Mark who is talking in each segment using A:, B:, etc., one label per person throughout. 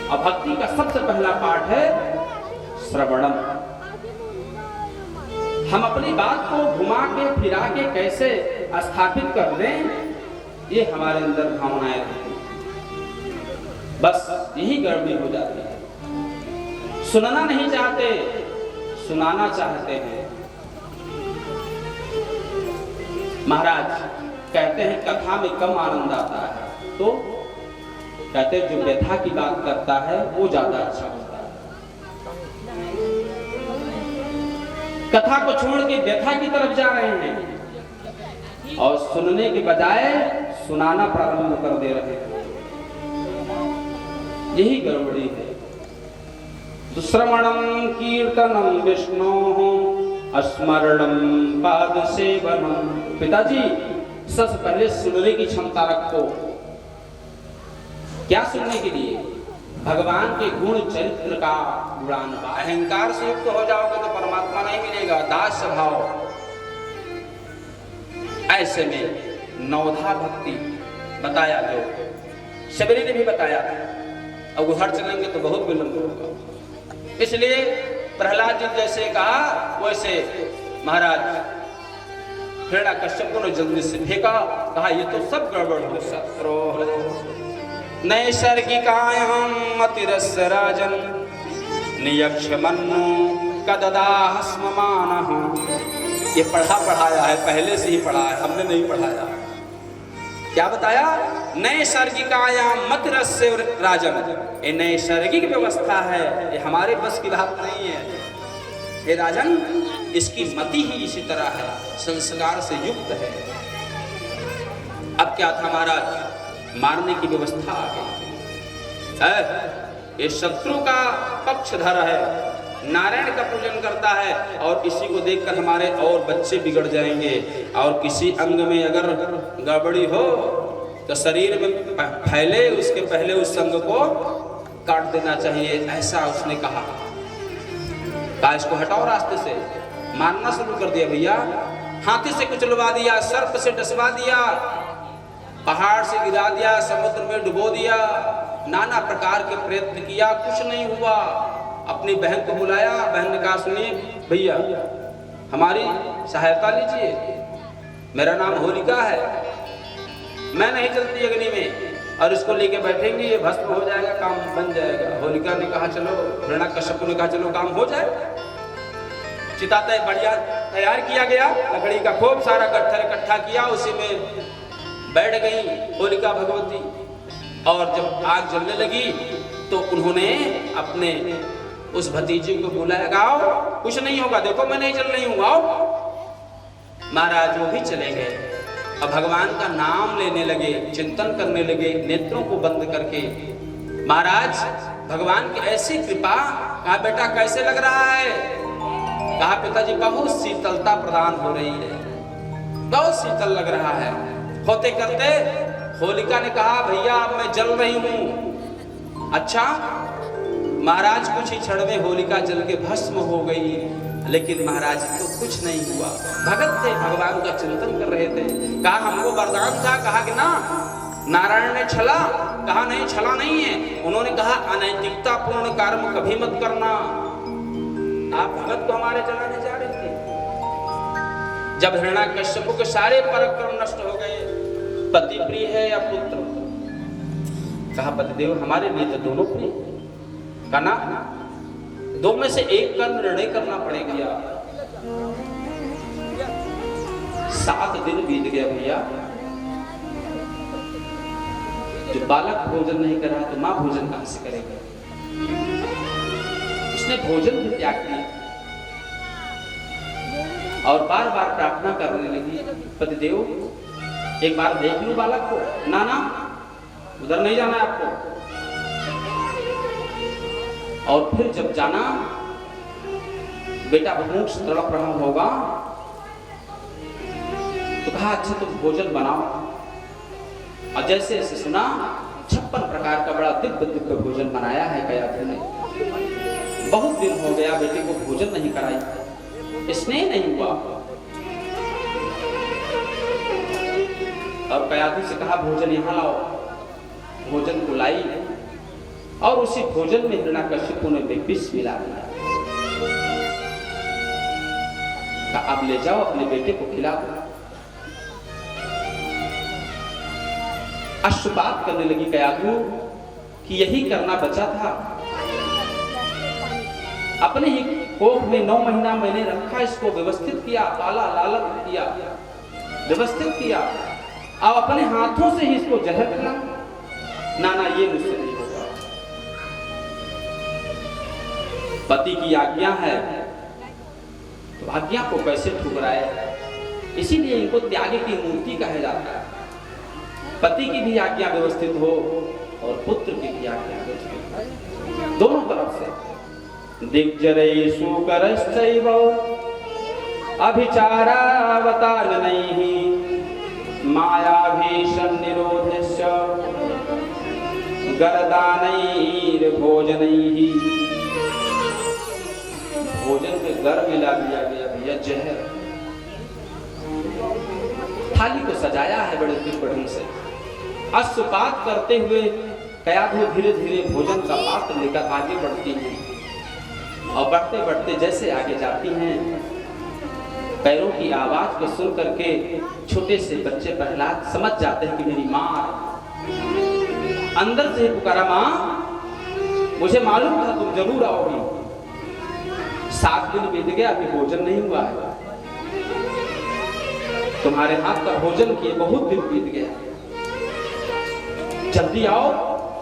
A: और भक्ति का सबसे पहला पाठ है श्रवणम। हम अपनी बात को घुमा के फिरा के कैसे स्थापित कर दें, ये हमारे अंदर भावनाएं रहती, बस यही गड़बड़ी हो जाती है। सुनना नहीं चाहते, सुनाना चाहते हैं। महाराज कहते हैं कथा में कम आनंद आता है, तो कहते हैं जो व्यथा की बात करता है वो ज्यादा अच्छा होता है। कथा को छोड़ के व्यथा की तरफ जा रहे हैं और सुनने के बजाय सुनाना प्रारंभ कर दे रहे हैं, यही गड़बड़ी है। तो श्रवणम कीर्तनम विष्णोः स्मरणम पाद सेवनम। पिताजी सबसे पहले सुनने की क्षमता रखो। क्या सुनने के लिए? भगवान के गुण चरित्र का गुणान। अहंकार से युक्त हो जाओगे तो परमात्मा नहीं मिलेगा, दास स्वभाव। ऐसे में नवधा भक्ति बताया, जो शबरी ने भी बताया, अब उधर चलेंगे तो बहुत विलंब होगा। इसलिए प्रहलाद जी जैसे कहा वैसे महाराज हिरण्यकश्यप ने जल्दी से फेंका, कहा ये तो सब गड़बड़ हो सकता। नैसर्गिकायां मतिरस्य राजन् नियक्षमन्नो कददाह स्ममानः। ये पढ़ाया है, पहले से ही पढ़ा है, हमने नहीं पढ़ाया। क्या बताया? नैसर्गिकायां मतिरस्य राजन्, ये नैसर्गिक व्यवस्था है, ये हमारे बस की बात नहीं है। हे राजन, इसकी मति ही इसी तरह है, संस्कार से युक्त है। अब क्या था महाराज? मारने की व्यवस्था आ गई। ये शत्रु का पक्षधर है, नारायण का पूजन करता है, और इसी को देखकर हमारे और बच्चे बिगड़ जाएंगे। और किसी अंग में अगर गड़बड़ी हो तो शरीर में फैले, उसके पहले उस अंग को काट देना चाहिए, ऐसा उसने कहा। इसको हटाओ रास्ते से। मारना शुरू कर दिया भैया, हाथी से कुचलवा दिया, सर्प से डसवा दिया, पहाड़ से गिरा दिया, समुद्र में डुबो दिया, नाना प्रकार के प्रयत्न किया, कुछ नहीं हुआ। अपनी बहन को बुलाया, बहन ने कहा सुनिए भैया हमारी सहायता लीजिए, मेरा नाम होलिका है, मैं नहीं चलती अग्नि में, और इसको लेके बैठेंगे ये भस्म हो जाएगा, काम बन जाएगा। होलिका ने कहा चलो, हिरण्यकश्यप ने कहा चलो काम हो जाए। चिता बढ़िया तैयार किया गया, लकड़ी का खूब सारा गट्ठर इकट्ठा किया, उसी में बैठ गई होलिका भगवती। और जब आग जलने लगी तो उन्होंने अपने उस भतीजे को बुलाया, गाओ कुछ नहीं होगा, देखो मैं नहीं चल रही हूँ, आओ। महाराज वो भी चले गए और भगवान का नाम लेने लगे, चिंतन करने लगे, नेत्रों को बंद करके। महाराज भगवान की ऐसी कृपा। कहा बेटा कैसे लग रहा है? कहा पिताजी बहुत शीतलता प्रदान हो रही है, बहुत शीतल लग रहा है। होते करते होलिका ने कहा भैया अब मैं जल रही हूँ। अच्छा महाराज कुछ ही क्षण में होलिका जल के भस्म हो गई, लेकिन महाराज को कुछ नहीं हुआ। भगत थे, भगवान का चिंतन कर रहे थे। कहा हमको वरदान था, कहा कि ना नारायण ने छला, कहा नहीं छला नहीं है। उन्होंने कहा अनैतिकता पूर्ण कर्म कभी मत करना। आप भगत को हमारे जलाने जा रहे थे। जब हिरण्यकश्यप के सारे पराक्रम नष्ट हो गए, पति प्रिय है या पुत्र? कहा पतिदेव हमारे लिए तो दोनों प्रिय। कहा ना दो में से एक का निर्णय करना पड़ेगा। 7 दिन बीत गया भैया, जो बालक भोजन नहीं कर रहा तो मां भोजन कहां से करेगी? उसने भोजन भी त्याग किया और बार बार प्रार्थना करने लगी, पतिदेव एक बार देख लूं बालक को। ना ना उधर नहीं जाना है आपको। और फिर जब जाना, बेटा भूख से तड़प रहा होगा, तो कहा अच्छा तुम भोजन बनाओ। और जैसे ऐसे सुना 56 प्रकार का बड़ा दिव्य दिव्य भोजन बनाया है कयाधु ने। बहुत दिन हो गया बेटे को भोजन नहीं कराई, स्नेह नहीं हुआ। और कयाधु से कहा भोजन यहाँ लाओ। भोजन को लाई और उसी भोजन में हिरण्याकश्यप ने विष मिला दिया। अब ले जाओ अपने बेटे को खिला दो। अश्रुपात करने लगी कयाधु कि यही करना बचा था। अपने ही कोख में 9 महीना मैंने रखा, इसको व्यवस्थित किया, पाला लालन किया, व्यवस्थित किया, अब अपने हाथों से ही इसको जहर खिला। ना ये मुझसे नहीं होगा। पति की आज्ञा है तो आज्ञा को कैसे ठुकराए? इसीलिए इनको त्यागी की मूर्ति कहा जाता है। पति की भी आज्ञा व्यवस्थित हो और पुत्र की भी आज्ञा व्यवस्थित हो, दोनों तरफ से। दिग्जरेषु करश्चैव अभिचारावतारणैः मायाभीषण निरोधस्य गरदानैर्भोजनैः। भोजन में गर मिला दिया गया भैया, जहर। थाली को सजाया है बड़े दिव्य ढंग से। अश्रुपात करते हुए कयाधु धीरे धीरे भोजन का पात्र लेकर आगे बढ़ती हैं और बढ़ते बढ़ते जैसे आगे जाती हैं, पैरों की आवाज को सुन करके छोटे से बच्चे प्रहलाद समझ जाते हैं कि मेरी माँ। अंदर से पुकारा, माँ मुझे मालूम था तुम जरूर आओगी। 7 दिन बीत गया, अभी भोजन नहीं हुआ है। तुम्हारे हाथ का भोजन किए बहुत दिन बीत गया, जल्दी आओ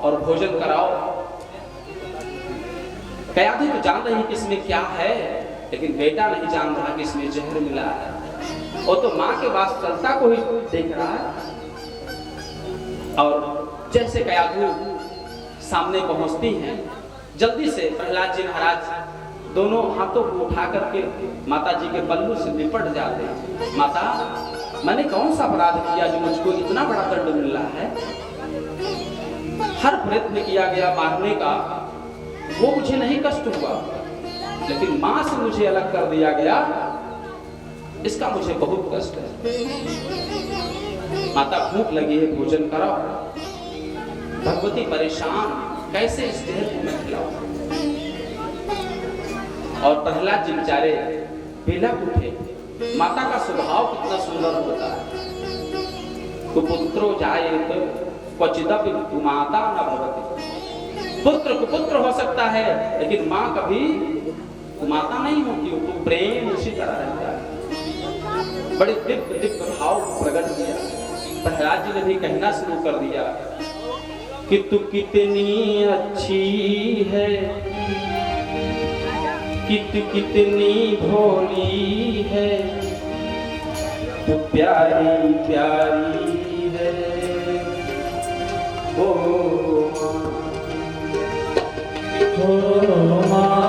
A: और भोजन कराओ। कयाधु तो जान रही कि इसमें क्या है, लेकिन बेटा नहीं जान रहा कि इसमें जहर मिला है। वो तो माँ के वात्सल्यता को ही देख रहा है। और जैसे कयाधु सामने पहुंचती हैं, जल्दी से प्रहलाद जी महाराज दोनों हाथों को उठा करके माता जी के पल्लू से लिपट जाते हैं। माता, मैंने कौन सा अपराध किया जो मुझको इतना बड़ा दंड मिल रहा है? हर प्रयत्न किया गया मारने का, वो मुझे नहीं कष्ट हुआ, लेकिन मां से मुझे अलग कर दिया गया, इसका मुझे बहुत कष्ट है। माता भूख लगी है, भोजन कराओ। भगवती परेशान, कैसे इस देह को मैं खिलाऊं? और प्रहलाद जी बेचारे बिलख उठे। माता का स्वभाव कितना सुंदर होता है। कुपुत्रो जायेत क्वचिदपि कुमाता न भवति। पुत्र कुपुत्र हो सकता है, लेकिन माँ कभी कुमाता नहीं होती। तो प्रेम उसी तरह रहता है। बड़े दिव्य दिव्य भाव प्रकट किया। प्रहलाद जी ने भी कहना शुरू कर दिया कि तू कितनी अच्छी है, कितनी भोली है, तू प्यारी प्यारी है। ओ माँ,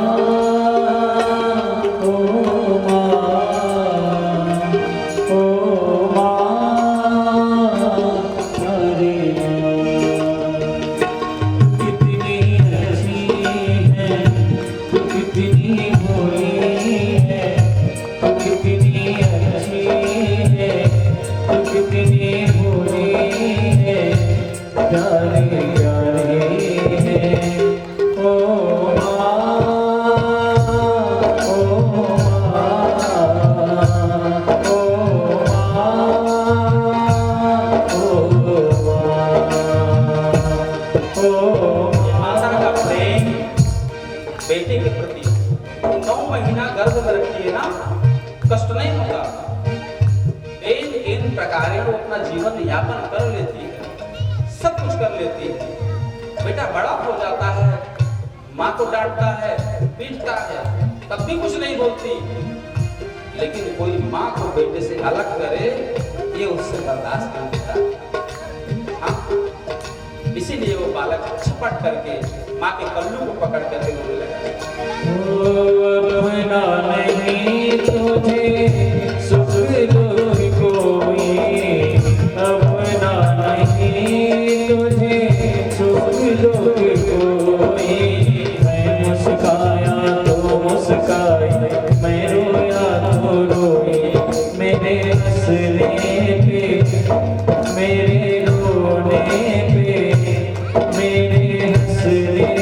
A: बेटे के प्रति 9 महीना गर्भ में रखी है ना, कष्ट नहीं होगा। इन प्रकार वो अपना जीवन यापन कर लेती है, सब कुछ कर लेती है। बेटा बड़ा हो जाता है, माँ को डांटता है, पीटता है, तब भी कुछ नहीं बोलती। लेकिन कोई माँ को बेटे से अलग करे, ये उससे बर्दाश्त नहीं होता। हाँ, इसीलिए वो बालक छपट करके माँ के पल्लू को पकड़ करके रोने लगा। नहीं तुझे सुख कोई, अपना नहीं तुझे सुख कोई। मैं मुस्काया तो मुस्काई, मैं रोया तो रोई। मेरे हंसने पे, मेरे रोने पे, मेरे हंसने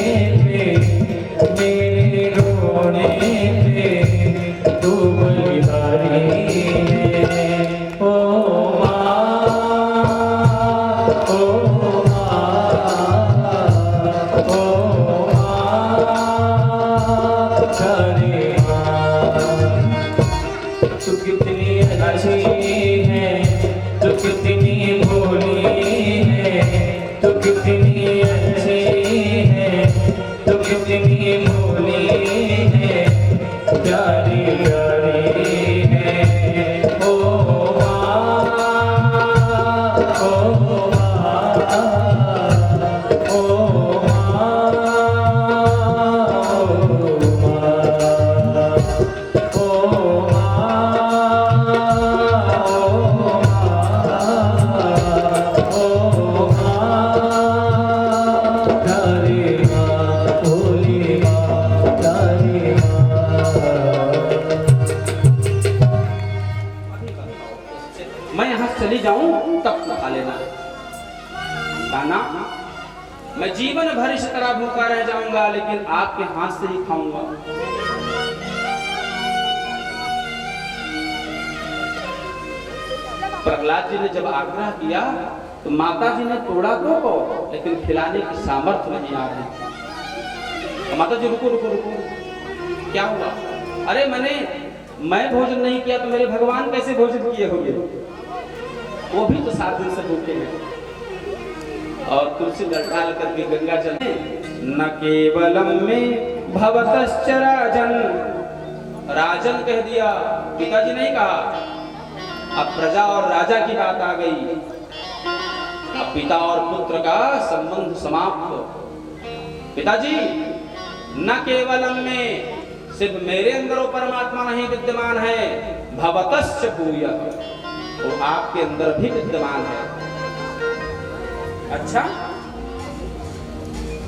A: जाऊं तब तो खा लेना। दाना मैं जीवन भर इस तरह भूखा रह जाऊंगा, लेकिन आपके हाथ से ही खाऊंगा। प्रहलाद जी ने जब आग्रह किया तो माता जी ने तोड़ा तो, लेकिन खिलाने की सामर्थ्य नहीं आ रही। माता जी रुको रुको रुको, क्या हुआ? अरे मैं भोजन नहीं किया तो मेरे भगवान कैसे भोजन किए होंगे? वो भी तो 7 दिन से भूखे हैं। और तुलसी डाल करके गंगा जल न केवलम में भवतश्च राजन, राजन कह दिया, पिताजी नहीं कहा। अब प्रजा और राजा की बात आ गई। अब पिता और पुत्र का संबंध समाप्त। पिताजी न केवलम में, सिर्फ मेरे अंदर वो परमात्मा नहीं विद्यमान है, भवतश्च भूयः, वो आपके अंदर भी विद्यमान है। अच्छा,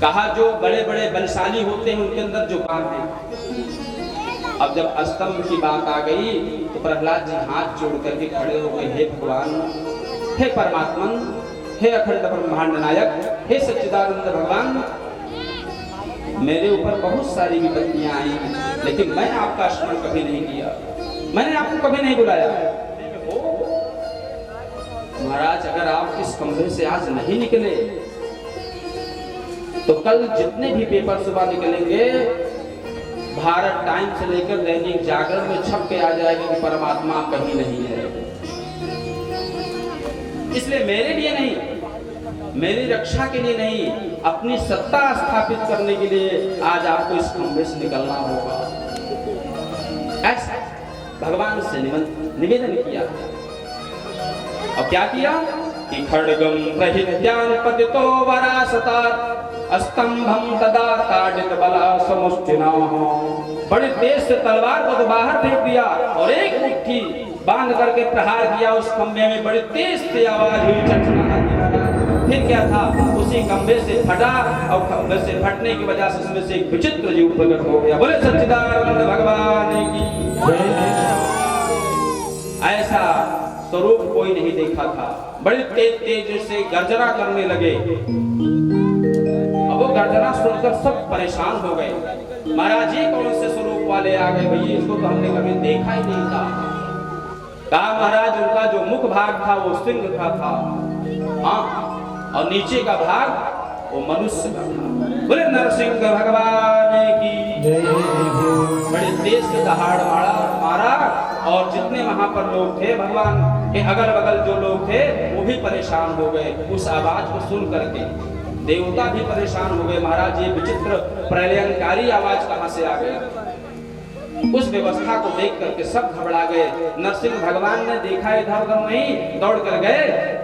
A: कहा जो बड़े बड़े बलशाली होते हैं उनके अंदर जो काम है। अब जब स्तंभ की बात आ गई तो प्रहलाद जी हाथ जोड़ करके खड़े हो गए, हे भगवान, हे परमात्मन, हे अखंड ब्रह्मांड नायक, हे सच्चिदानंद भगवान, मेरे ऊपर बहुत सारी विपत्तियां आई, लेकिन मैंने आपका स्मरण कभी नहीं किया, मैंने आपको कभी नहीं बुलाया। महाराज अगर आप इस कमरे से आज नहीं निकले तो कल जितने भी पेपर सुबह निकलेंगे, भारत टाइम से लेकर दैनिक जागरण में छप के आ जाएगा कि परमात्मा कहीं नहीं है। इसलिए मेरे लिए नहीं, मेरी रक्षा के लिए नहीं, अपनी सत्ता स्थापित करने के लिए आज आपको इस कमरे से निकलना होगा। ऐसा भगवान से निवेदन किया। और क्या किया कि खड्गम प्रहित्यान पतितो वरासतात् स्तंभम तदा ताडित बला समुष्टिना, बड़े तेज से तलवार को तो बाहर फेंक दिया और एक मुट्ठी बांध करके प्रहार किया उस खंबे में। बड़ी तेज से आवाज हुई, चटचनाहट। फिर क्या था, उसी खंबे से फटा और खंबे से फटने की वजह से उसमें से एक विचित्र जीव प्रकट हो गया। बोले सच्चिदानंद भगवान की। ऐसा स्वरूप कोई नहीं देखा था। बड़ी तेज तेज से गर्जना करने लगे। अब वो गर्जना सुनकर सब परेशान हो गए। महाराज ये कौन से स्वरूप वाले आ गए भैया, इसको तो हमने कभी देखा ही नहीं था। कहा महाराज उनका जो मुख भाग था वो सिंह का था, हाँ, और नीचे का भाग वो मनुष्य का था। बोले नरसिंह भगवान की। बड़े तेज से दहाड़ मारा और जितने वहां पर लोग थे, भगवान के अगल बगल जो लोग थे वो भी परेशान हो गए। उस आवाज को सुन करके देवता भी परेशान हो गए। महाराज ये विचित्र प्रलयंकारी आवाज कहां से आ गई? उस व्यवस्था को देख करके सब घबरा गए। नरसिंह भगवान ने देखा इधर उधर नहीं, दौड़ कर गए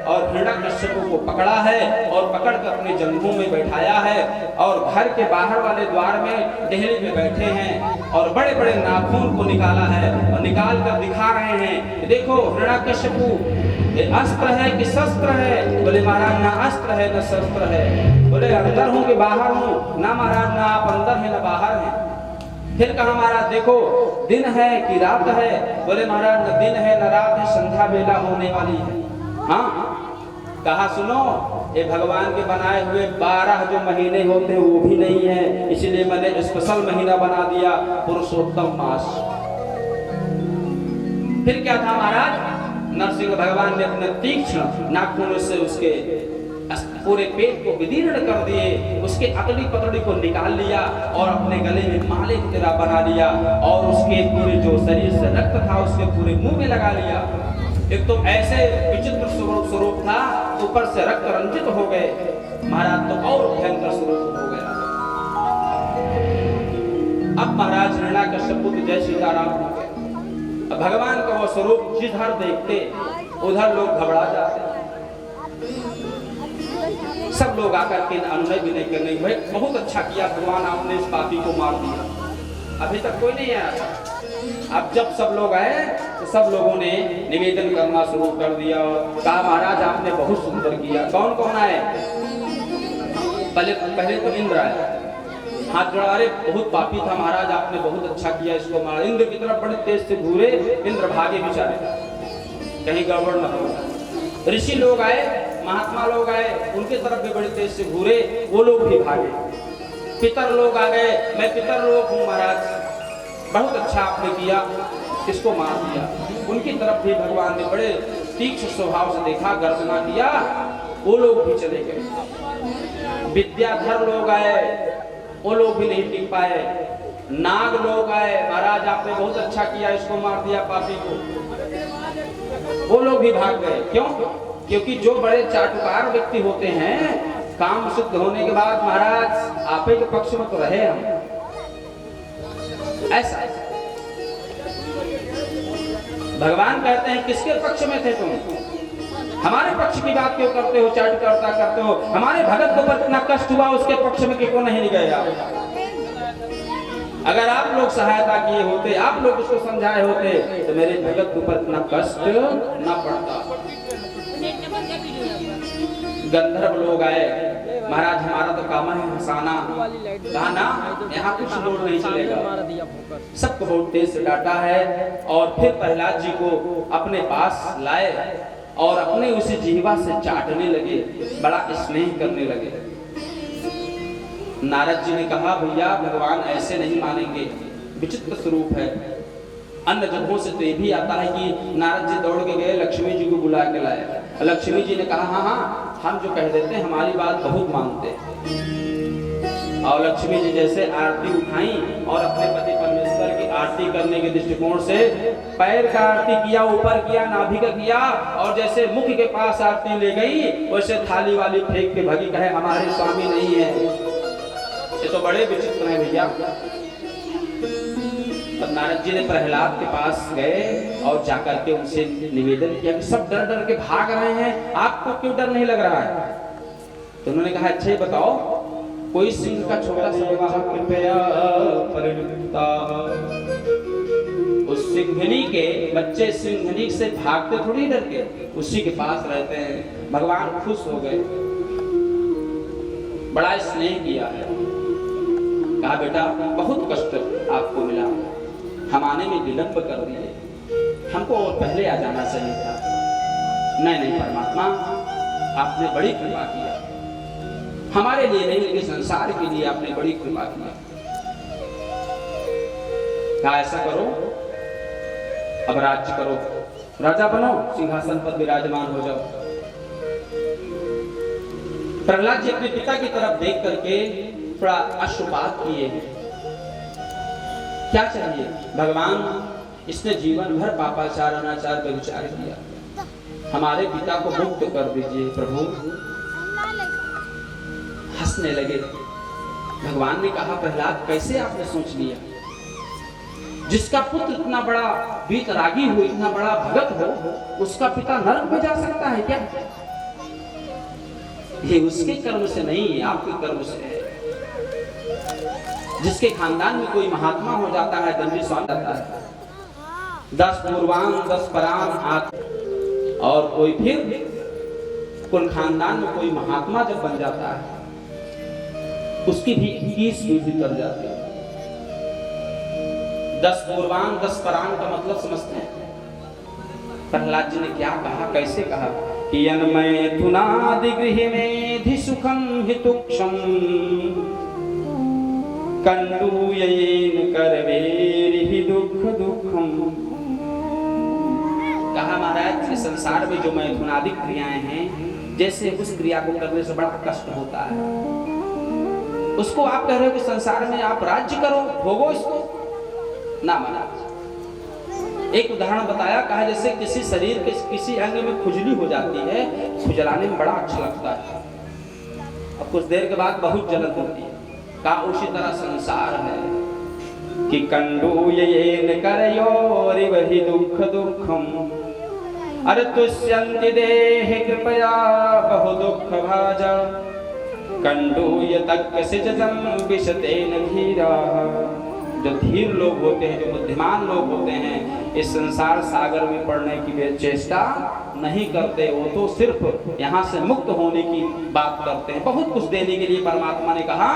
A: और हिरण्यकश्यप को पकड़ा है और पकड़ कर अपने जंघों में बैठाया है और घर के बाहर वाले द्वार में डेहरी में बैठे हैं और बड़े बड़े नाखून को निकाला है और निकाल कर दिखा रहे हैं, देखो हिरण्यकश्यप ये अस्त्र है कि शस्त्र है? बोले महाराज ना अस्त्र है ना शस्त्र है। बोले अंदर हूँ कि बाहर हूँ? ना महाराज ना आप अंदर है ना बाहर है। फिर कहा महाराज देखो दिन है कि रात है? बोले महाराज न दिन है न रात है, संध्या बेला होने वाली है। हाँ, कहा सुनो ये भगवान के बनाए हुए 12 जो महीने होते हैं वो भी नहीं है, इसलिए मैंने स्पेशल महीना बना दिया पुरुषोत्तम मास। फिर क्या था महाराज, नरसिंह भगवान ने अपने तीक्ष्ण नाखूनों से उसके पूरे पेट को विदीर्ण कर दिए, उसके अतड़ी पतड़ी को निकाल लिया और अपने गले में माले की तरह बना लिया और उसके पूरे जो शरीर से रक्त था उसके पूरे मुंह में लगा लिया। एक तो ऐसे विचित्र स्वरूप था, ऊपर से रक्त रंजित हो गए। महाराज तो और भयंकर स्वरूप हो गया। अब महाराज हिरण्यकश्यप पुत्र जय सीताराम हो गए। भगवान का वो स्वरूप जिधर देखते उधर लोग घबरा जाते। सब लोग आकर के अनुनय भी नहीं करने, भाई बहुत अच्छा किया भगवान आपने इस पापी को मार दिया। अभी तक कोई नहीं आया था। अब जब सब लोग आए तो सब लोगों ने निवेदन करना शुरू कर दिया और कहा महाराज आपने बहुत सुंदर किया। कौन कौन आए? पहले तो इंद्र आए, हाथ जोड़ा, अरे बहुत पापी था महाराज आपने बहुत अच्छा किया इसको मारा। इंद्र की तरफ बड़े तेज से घूरे, इंद्र भागे बेचारे कहीं गड़बड़ न हो। ऋषि लोग आए, महात्मा लोग आए, उनके तरफ भी बड़ी तेज से घूरे, वो लोग भी भागे। पितर लोग आ गए, मैं पितर लोग हूँ महाराज, बहुत अच्छा आपने किया, किसको मार दिया। उनकी तरफ भी भगवान ने बड़े तीक्ष्ण स्वभाव से देखा, गर्जना किया, वो लोग भी चले गए। विद्याधर लोग आए, वो लोग भी नहीं टिक पाए। नाग लोग आए, महाराज आपने बहुत अच्छा किया, इसको मार दिया पापी को, वो लोग भी भाग गए। क्यों? क्योंकि जो बड़े चाटुकार व्यक्ति होते हैं, काम सिद्ध होने के बाद महाराज आपे के पक्ष में तो रहे हम, ऐसा भगवान कहते हैं किसके पक्ष में थे तुम? हमारे पक्ष की बात क्यों करते हो, चाटुकारता करते हो? हमारे भगत को पर इतना कष्ट हुआ, उसके पक्ष में क्यों नहीं गए आप? अगर आप लोग सहायता किए होते, आप लोग उसको समझाए होते, तो मेरे भगत के ऊपर इतना कष्ट न पड़ता। गंधर्व लोग आए, महाराज हमारा तो काम है हंसाना, कहा ना यहाँ कुछ लोड नहीं चलेगा, सबको बहुत तेज से डांटा है। और फिर प्रहलाद जी को अपने पास लाए और अपने उसी जीवा से चाटने लगे, बड़ा स्नेह करने लगे। नारद जी ने कहा भैया भगवान ऐसे नहीं मानेंगे, विचित्र स्वरूप है। अन्य जगहों से तो ये भी आता है कि नारद जी दौड़ के गए, लक्ष्मी जी को बुला के लाए। लक्ष्मी जी ने कहा हाँ हाँ हम जो कह देते हैं हमारी बात बहुत मानते हैं। और लक्ष्मी जी जैसे आरती उठाई और अपने पति परमेश्वर की आरती करने के दृष्टिकोण से पैर का आरती किया, ऊपर किया, नाभि का किया, और जैसे मुख के पास आरती ले गई वैसे थाली वाली फेंक के भगी, कहे हमारे स्वामी नहीं है। ये तो बड़े विचित्र हैं भैया। तब नारद जी ने प्रहलाद के पास गए और जाकर के उनसे निवेदन किया कि सब डर डर के भाग रहे हैं, आपको क्यों डर नहीं लग रहा है? तो उन्होंने कहा अच्छा ही बताओ, कोई सिंह का छोटा सा कृपया परिणता, उस सिंघनी के बच्चे सिंघनी से भागते थोड़ी डर के, उसी के पास रहते हैं। भगवान खुश हो गए, बड़ा स्नेह किया है। कहा बेटा बहुत कष्ट आपको मिला, हम आने में विलंब कर दिए, हमको और पहले आ जाना चाहिए था। नहीं नहीं परमात्मा आपने बड़ी कृपा किया, हमारे लिए नहीं लेकिन संसार के लिए आपने बड़ी कृपा किया। कहा ऐसा करो अब राज्य करो, राजा बनो, सिंहासन पर विराजमान हो जाओ। प्रहलाद जी अपने पिता की तरफ देख करके थोड़ा अश्रुपात किए। क्या चाहिए भगवान? इसने जीवन भर पापाचार अनाचार व्यभिचार किया, हमारे पिता को मुक्त कर दीजिए प्रभु। हंसने लगे। भगवान ने कहा प्रहलाद कैसे आपने सोच लिया? जिसका पुत्र इतना बड़ा वीतरागी हो, इतना बड़ा भगत हो, उसका पिता नरक में जा सकता है क्या? ये उसके कर्म से नहीं है, आपके कर्म से है। जिसके खानदान में कोई महात्मा हो जाता है, दंडी स्वामी जाता है, 10 पूर्वांग 10 परांग आते, और कोई फिर कुल खानदान में कोई महात्मा जब बन जाता है, उसकी भी 21 विधि कर जाती है। 10 पूर्वांग 10 परांग का मतलब समझते हैं? प्रहलाद जी ने क्या कहा, कैसे कहा? यन्मय थुनादि गृह मेधि सुखम हितुक्षम कंडूयेन करवेरिहि दुख दुखम। कहा महाराज इस संसार में जो मैथुनादि क्रियाएं हैं, जैसे उस क्रिया को करने से बड़ा कष्ट होता है, उसको आप कह रहे हो कि संसार में आप राज्य करो, भोगो इसको ना। महाराज एक उदाहरण बताया, कहा जैसे किसी शरीर के किसी अंग में खुजली हो जाती है, खुजलाने में बड़ा अच्छा लगता है, अब कुछ देर के बाद बहुत जलन होती है। कहा उसी तरह संसार है कि कंडूयेन करयोरिवहि दुख दुखम, अरे तुष्यन्ति देहि कृपया बहु दुख भाजा, कंडूय तक्कसिजतं विशतेन धीराः। जो धीर लोग होते हैं, जो बुद्धिमान लोग होते हैं, इस संसार सागर में पड़ने की चेष्टा नहीं करते, वो तो सिर्फ यहाँ से मुक्त होने की बात करते हैं। बहुत कुछ देने के लिए परमात्मा ने कहा,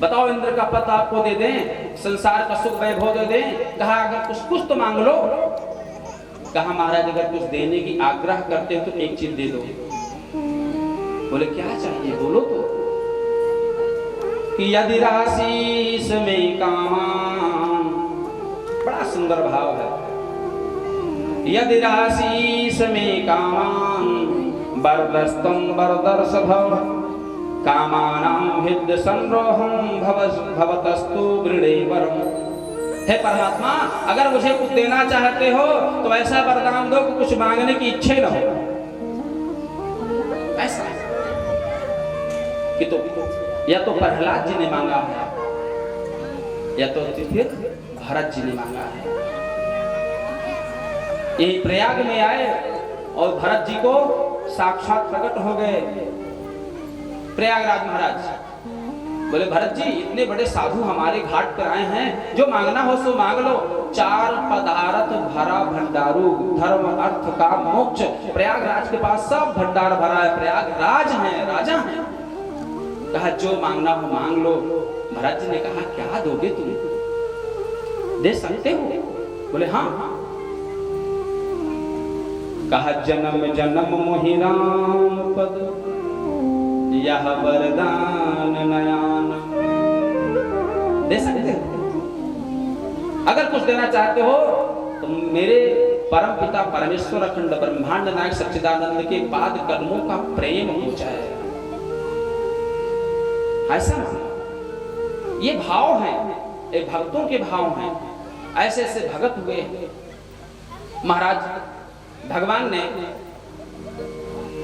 A: बताओ इंद्र का पद आपको दे दें, संसार का सुख वैभव दे दें। कहा अगर कुछ कुछ तो मांग लो। कहा महाराज अगर कुछ देने की आग्रह करते हो तो एक चीज दे दो। बोले क्या चाहिए बोलो तो। कि यदि राशीस में कामान, बड़ा सुंदर भाव है। यदि राशीस में कामान बरदस्तम बरदर्श भव कामानां हृदय संरोहम भवतस्तु वृणे वरम। हे परमात्मा अगर मुझे कुछ देना चाहते हो तो ऐसा वरदान दो कि कुछ मांगने की इच्छा न हो। ऐसा कि तो या तो प्रहलाद जी ने मांगा है या तो फिर भरत जी ने मांगा है। यही प्रयाग में आए और भरत जी को साक्षात प्रकट हो गए प्रयागराज महाराज। बोले भरत जी इतने बड़े साधु हमारे घाट पर आए हैं, जो मांगना हो सो मांग लो। 4 पदार्थ भरा भंडारू, धर्म अर्थ काम मोक्ष। प्रयागराज के पास सब भंडार भरा है, प्रयागराज है, राजा है। कहा जो मांगना हो मांग लो। भरत जी ने कहा क्या दोगे तुम, दे सकते हो? बोले हाँ। कहा जन्म जन्म मोहि राम पद यह वरदान नयान। दे सकते हो? अगर कुछ देना चाहते हो तो मेरे परम पिता परमेश्वर अखंड ब्रह्मांड नायक सच्चिदानंद के पाद कदमों का प्रेम हो जाए। ऐसा ये भाव है, ये भक्तों के भाव हैं। ऐसे ऐसे भगत हुए महाराज। भगवान ने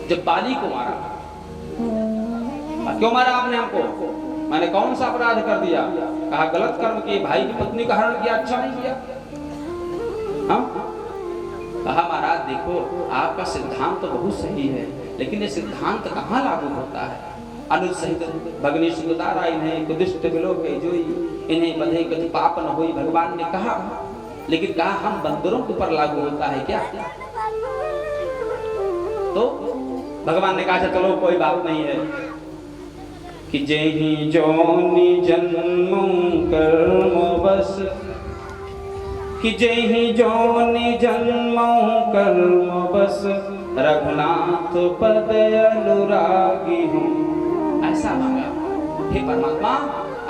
A: जब बाली को मारा, क्यों मारा आपने हमको? मैंने कौन सा अपराध कर दिया? कहा गलत कर्म किए, भाई की पत्नी का हरण किया, अच्छा नहीं किया। हाँ? कहा महाराज देखो आपका सिद्धांत तो बहुत सही है, लेकिन ये सिद्धांत कहाँ लागू होता है? अनुज सहित भगनी सुंदरा इन्हें कुदिष्ट बिलोके जोई, इन्हें बधे कति पाप न होई। भगवान ने कहा, लेकिन कहा हम बंदरों के ऊपर लागू होता है क्या? तो भगवान ने कहा चलो कोई बात नहीं है कि जेहि जोनि जन्मों कर्म बस, कि जेहि जोनि जन्मों कर्म बस रघुनाथ पद अनुरागी हूँ। ऐसा मांगा। हे परमात्मा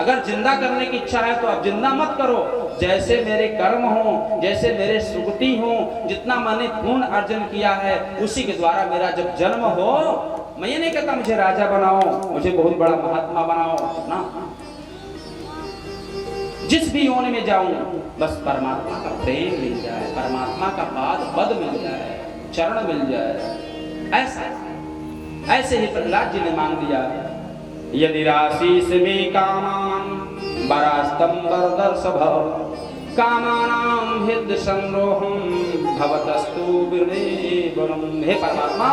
A: अगर जिंदा करने की इच्छा है तो अब जिंदा मत करो, जैसे मेरे कर्म हो, जैसे मेरे सुकृति हो, जितना मैंने पुण्य अर्जन किया है उसी के द्वारा मेरा जब जन्म हो। मैं ये नहीं कहता मुझे राजा बनाओ, मुझे बहुत बड़ा महात्मा बनाओ ना, जिस भी योनि में जाऊं बस परमात्मा का प्रेम मिल जाए, परमात्मा का पाद पद मिल जाए, चरण मिल जाए। ऐसे ही प्रहलाद जी ने मांग दिया। यदि राशीस में कामान बरास्तम बरदर्श भव कामानां हृदय संरोहम भवतस्तु वृणे वरम। हे परमात्मा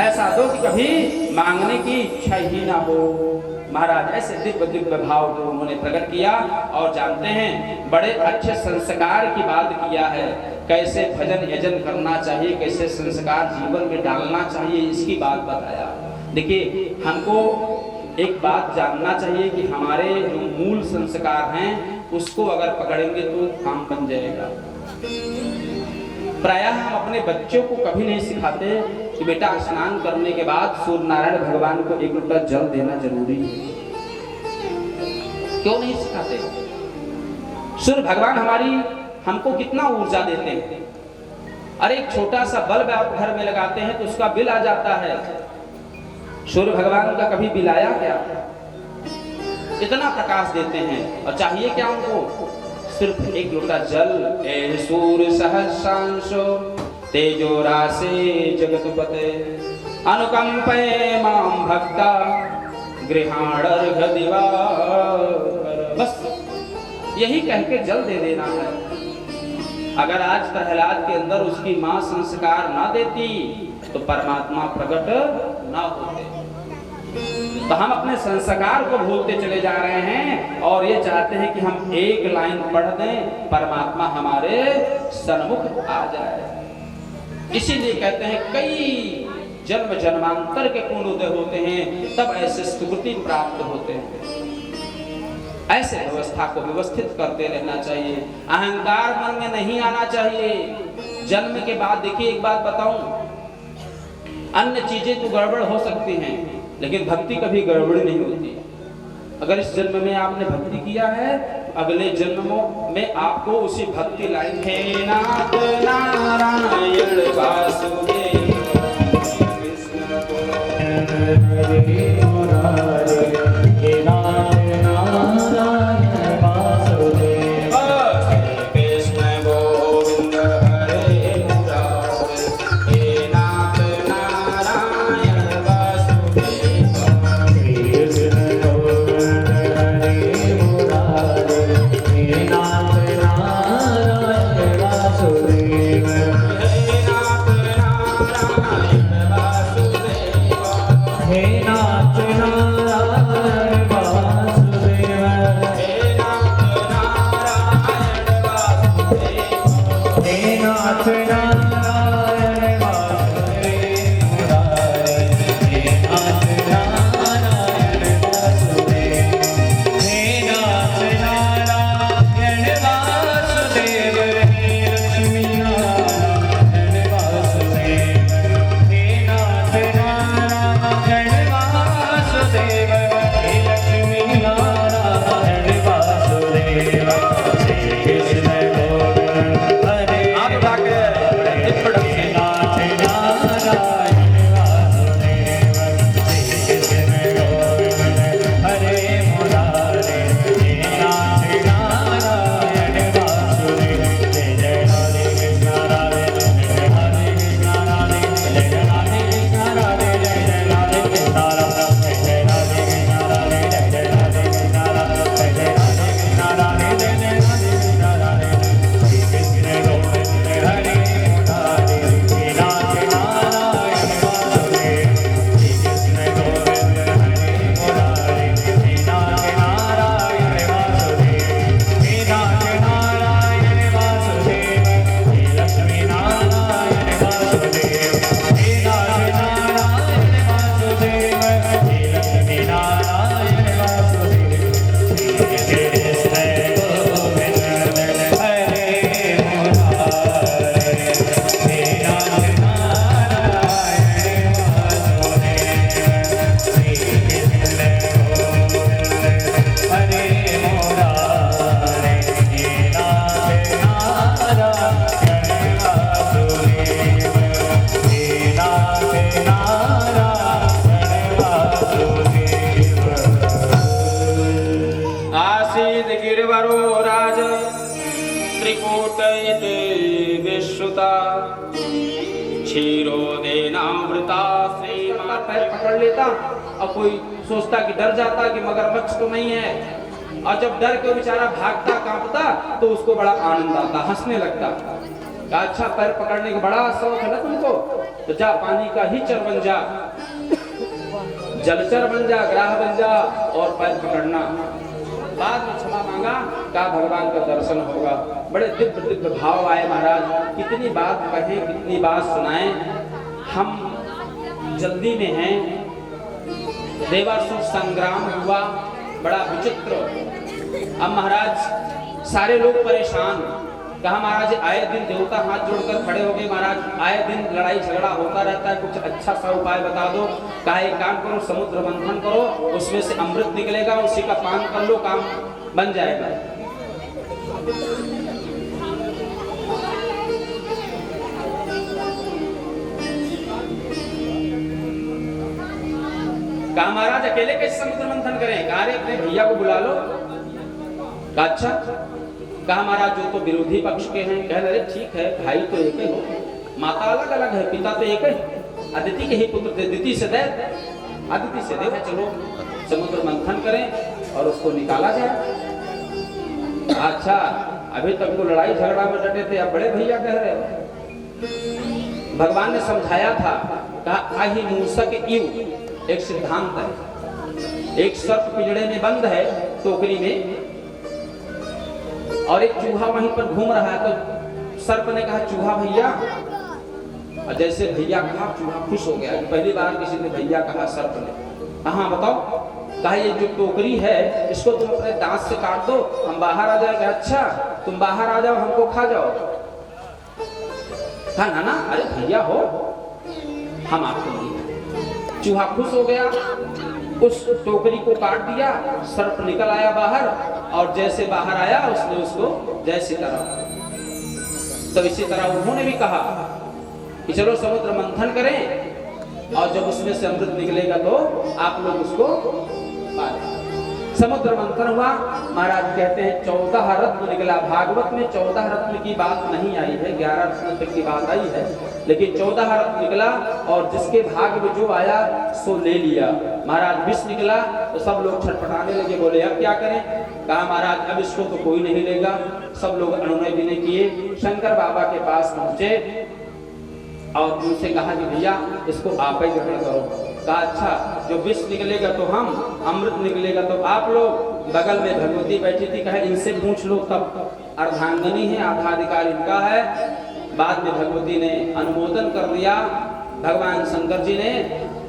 A: ऐसा दो कि कभी मांगने की इच्छा ही ना हो। महाराज ऐसे दिव्य दिव्य भाव को उन्होंने प्रकट किया। और जानते हैं बड़े अच्छे संस्कार की बात किया है, कैसे भजन यजन करना चाहिए, कैसे संस्कार जीवन में डालना चाहिए, इसकी बात बताया। देखिए हमको एक बात जानना चाहिए कि हमारे जो मूल संस्कार हैं उसको अगर पकड़ेंगे तो काम बन जाएगा। प्रायः हम अपने बच्चों को कभी नहीं सिखाते कि बेटा स्नान करने के बाद सूर्य नारायण भगवान को 1 लोटा जल देना जरूरी है। क्यों नहीं सिखाते? सूर्य भगवान हमको कितना ऊर्जा देते हैं। अरे एक छोटा सा बल्ब आप घर में लगाते हैं तो उसका बिल आ जाता है। सूर्य भगवान का कभी बिल आया क्या? इतना प्रकाश देते हैं और चाहिए क्या उनको? सिर्फ 1 लोटा जल। ए सूर्य सहस्रांशो तेजो रासे जगतपते अनुकंपे मां भक्ता गृहाणर्घ दिवाकर। बस यही कह के जल दे देना है। अगर आज प्रहलाद के अंदर उसकी मां संस्कार ना देती तो परमात्मा प्रकट ना होते। तो हम अपने संस्कार को भूलते चले जा रहे हैं और ये चाहते हैं कि हम एक लाइन पढ़ दें, परमात्मा हमारे सन्मुख आ जाए। इसीलिए कहते हैं कई जन्म जन्मांतर के पुण्य उदय होते हैं, तब ऐसे सुकृति प्राप्त होते हैं। ऐसे व्यवस्था को व्यवस्थित करते रहना चाहिए। अहंकार मन में नहीं आना चाहिए। जन्म के बाद देखिए एक बात बताऊं, अन्य चीजें तो गड़बड़ हो सकती हैं लेकिन भक्ति कभी गड़बड़ नहीं होती। अगर इस जन्म में आपने भक्ति किया है, अगले जन्मों में आपको उसी भक्ति लाइन हे नाथ नारायण वासुदेव कृष्ण हरे मुरारे हे नाथ नारायण वासुदेव कृष्ण गोविंद हरे मुरारे हे नाथ नारायण वासुदेव कृष्ण पैर पकड़ लेता और कोई सोचता कि डर जाता कि मगरमच्छ तो नहीं है, और जब डर के बेचारा भागता कांपता तो उसको बड़ा आनंद आता, हंसने लगता। अच्छा पैर पकड़ने का बड़ा शौक है ना तुमको, तो जा पानी का ही चर बन जा, जलचर बन जा, ग्राह बन जा और पैर पकड़ना। बाद में क्षमा मांगा, कहा भगवान का दर्शन होगा। बड़े दिव्य दिव्य भाव आए महाराज, कितनी बात कहें कितनी बात सुनाएं, हम जल्दी में हैं। देवासुर संग्राम हुआ, बड़ा विचित्र। अब महाराज सारे लोग परेशान, कहा महाराज आए दिन देवता हाथ जोड़कर खड़े हो गए, महाराज आए दिन लड़ाई झगड़ा होता रहता है, कुछ अच्छा सा उपाय बता दो। कहा एक काम करो, समुद्र मंथन करो, उसमें से अमृत निकलेगा, उसी का पान कर लो, काम बन जाएगा। कहा महाराज अकेले कैसे समुद्र मंथन करें, कहा अपने भैया को बुला लो। कहा अच्छा। कहा महाराज जो तो विरोधी पक्ष के हैं, कह रहे ठीक है, भाई तो एक ही हो, माता अलग अलग है, पिता तो एक है, अदिति के ही पुत्र थे, अदिति से देव, चलो समुद्र मंथन करें और उसको निकाला जाए। अच्छा अभी तक तो लड़ाई झगड़ा में डटे थे, अब बड़े भैया कह रहे हो। भगवान ने समझाया था, कहा आही मूसक इव, एक सिद्धांत है, एक सर्प पिंजड़े में बंद है टोकरी में, और एक चूहा वहीं पर घूम रहा है। तो सर्प ने कहा चूहा भैया, और जैसे भैया कहा चूहा खुश हो गया, पहली बार किसी ने भैया कहा सर्प ने। हाँ बताओ। कहा ये जो टोकरी है इसको तुम अपने दांत से काट दो, हम बाहर आ जाएंगे। अच्छा तुम बाहर आ जाओ, हमको खा जाओ। कहा नाना अरे भैया हो, हम आपके लिए। चूहा खुश हो गया, उस टोकरी को काट दिया, सर्प निकल आया बाहर, और जैसे बाहर आया उसने उसको जैसी तरह। तो इसी तरह उन्होंने भी कहा कि चलो समुद्र मंथन करें, और जब उसमें से अमृत निकलेगा तो आप लोग उसको पा लें। समुद्र मंथन हुआ, महाराज कहते हैं 14 रत्न निकला। भागवत में 14 रत्न की बात नहीं आई है, 11 रत्न तक की बात आई है, लेकिन 14 रत्न निकला, और जिसके भाग में जो आया सो ले लिया। महाराज विष निकला तो सब लोग छटपटाने लगे, बोले अब क्या करें। कहा महाराज अब इसको तो कोई नहीं लेगा। सब लोग अनुनय विनय किए, शंकर बाबा के पास पहुंचे और उनसे कहा कि भैया इसको आप ही ग्रहण करो। कहा अच्छा, जो विष निकलेगा तो हम, अमृत निकलेगा तो आप लोग। बगल में भगवती बैठी थी, कहे इनसे पूछ लो, तब अर्धांगिनी है, आधाधिकार इनका है। बाद में भगवती ने अनुमोदन कर दिया, भगवान शंकर जी ने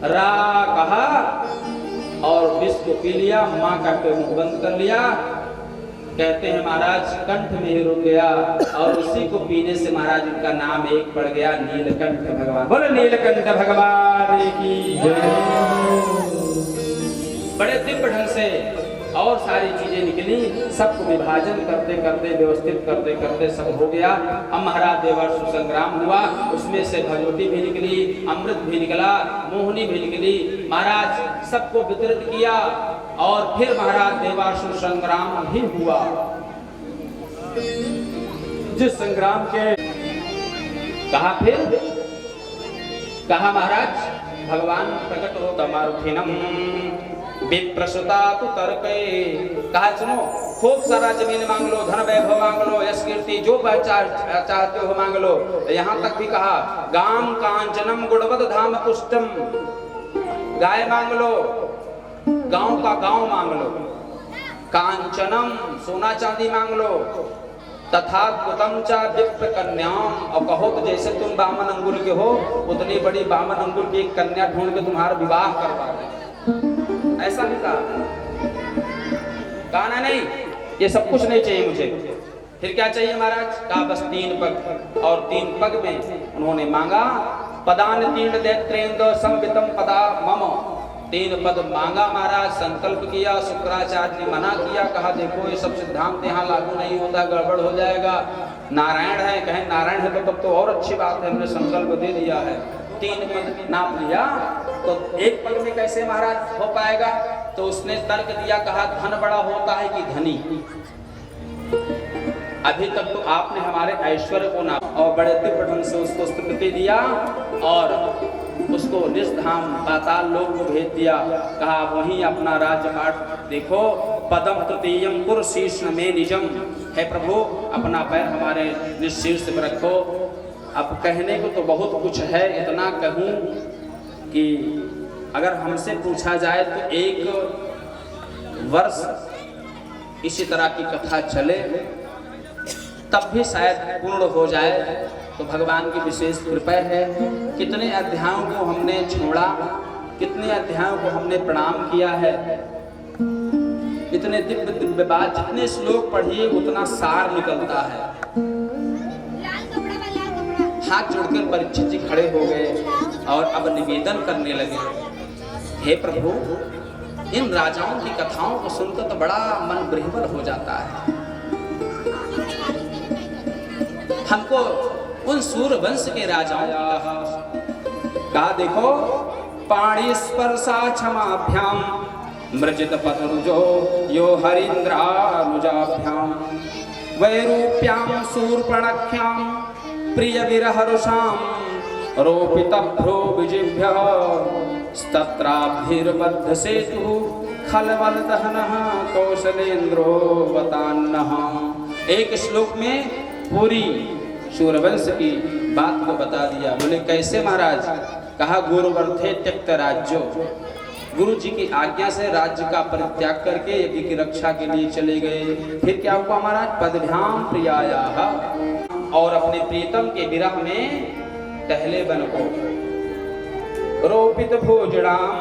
A: रा कहा और विष को पी लिया, माँ का मुख बंद कर लिया। कहते हैं महाराज कंठ में ही रुक गया, और उसी को पीने से महाराज इनका नाम एक पड़ गया, नीलकंठ भगवान। बोले नीलकंठ भगवान की जय। बड़े दिव्य ढंग से और सारी चीजें निकली, सबको विभाजन करते करते, व्यवस्थित करते करते सब हो गया। अब महाराज देवासुर संग्राम हुआ, उसमें से भगवती भी निकली, अमृत भी निकला, मोहिनी भी निकली। महाराज सबको वितरित किया, और फिर महाराज देवासुर संग्राम भी हुआ। जिस संग्राम के कहा महाराज भगवान प्रकट हो तमारुखिनम विप्रसुता तु तर्के। कहा सुनो, खूब सारा जमीन मांग लो, धन वैभव मांग लो, यश कीर्ति जो चाहते हो मांग लो। यहाँ तक भी कहा गाम कांचनम गुणवद धाम पुष्टम, गाय मांग लो, गांव का गांव मांग लो, कांचनम सोना चांदी मांग लो, तथा कुतम चा विप्र कन्याम, और कहो तो जैसे तुम बामन अंगुल के हो उतनी बड़ी बामन अंगुल की एक कन्या ढूंढ के तुम्हारा विवाह करवा दें। ऐसा नहीं कहा नहीं, ये सब कुछ नहीं चाहिए मुझे। फिर क्या चाहिए महाराज? कहा बस 3 पग, और 3 पग में उन्होंने मांगा पदान 3 दैत्रेंद्र संवितम पदा मम। 3 पद मांगा महाराज, संकल्प किया। शुक्राचार्य ने मना किया, कहा देखो ये सब सिद्धांत यहाँ लागू नहीं होता, गड़बड़ हो जाएगा। नारायण है, कहें नारायण है तो तब तो और अच्छी बात है, हमने संकल्प दे दिया है। 3 पद नाप लिया, तो 1 पद में कैसे महाराज हो पाएगा? तो उसने तर्क दिया, कहा धन बड़ा होता है कि धनी? अभी तक तो आपने हमारे ऐश्वर्य को नापा, और बड़े दिव्य ढंग से उसको स्तुति दिया, और उसको निजधाम पाताल लोक को भेज दिया। कहा वहीं अपना राज्यपाठ देखो, पदम तृतीयम कुर शीर्ष में निजम। है प्रभु अपना पैर हमारे निज शीर्ष पर रखो। अब कहने को तो बहुत कुछ है, इतना कहूँ कि अगर हमसे पूछा जाए तो 1 वर्ष इसी तरह की कथा चले तब भी शायद पूर्ण हो जाए। तो भगवान की विशेष कृपा है। कितने अध्यायों को हमने छोड़ा, कितने अध्यायों को हमने प्रणाम किया है। इतने दिव्य दिव्य बात, जितने श्लोक पढ़िए उतना सार निकलता है। हाथ जोड़कर परीक्षित जी खड़े हो गए और अब निवेदन करने लगे, हे प्रभु इन राजाओं की कथाओं को सुनकर तो बड़ा मन विह्वल हो जाता है। हमको उन सूर्यवंश के राजाओं का देखो, पाणी स्पर्शा क्षमाभ्याम मृजित पतरुजो यो हरीन्द्रानुजाभ्याम वैरूप्याम शूर्पणख्याम प्रिय विरहरुषाम रोपितभ्रो विजिभ्यः स्तत्राभिर्बद्ध सेतु खलवल दहनः कौशलेन्द्रो वतान्नः। एक श्लोक में पूरी सूर्यवंश की बात को बता दिया। बोले कैसे महाराज? कहा गुरुवर्थे त्यक्त राज्यो, गुरु जी की आज्ञा से राज्य का परित्याग करके यज्ञ की रक्षा के लिए चले गए। फिर क्या हुआ महाराज? पदभ्याम प्रियायाः, और अपने प्रीतम के विरह में टहले बन को रोपित भोजनाम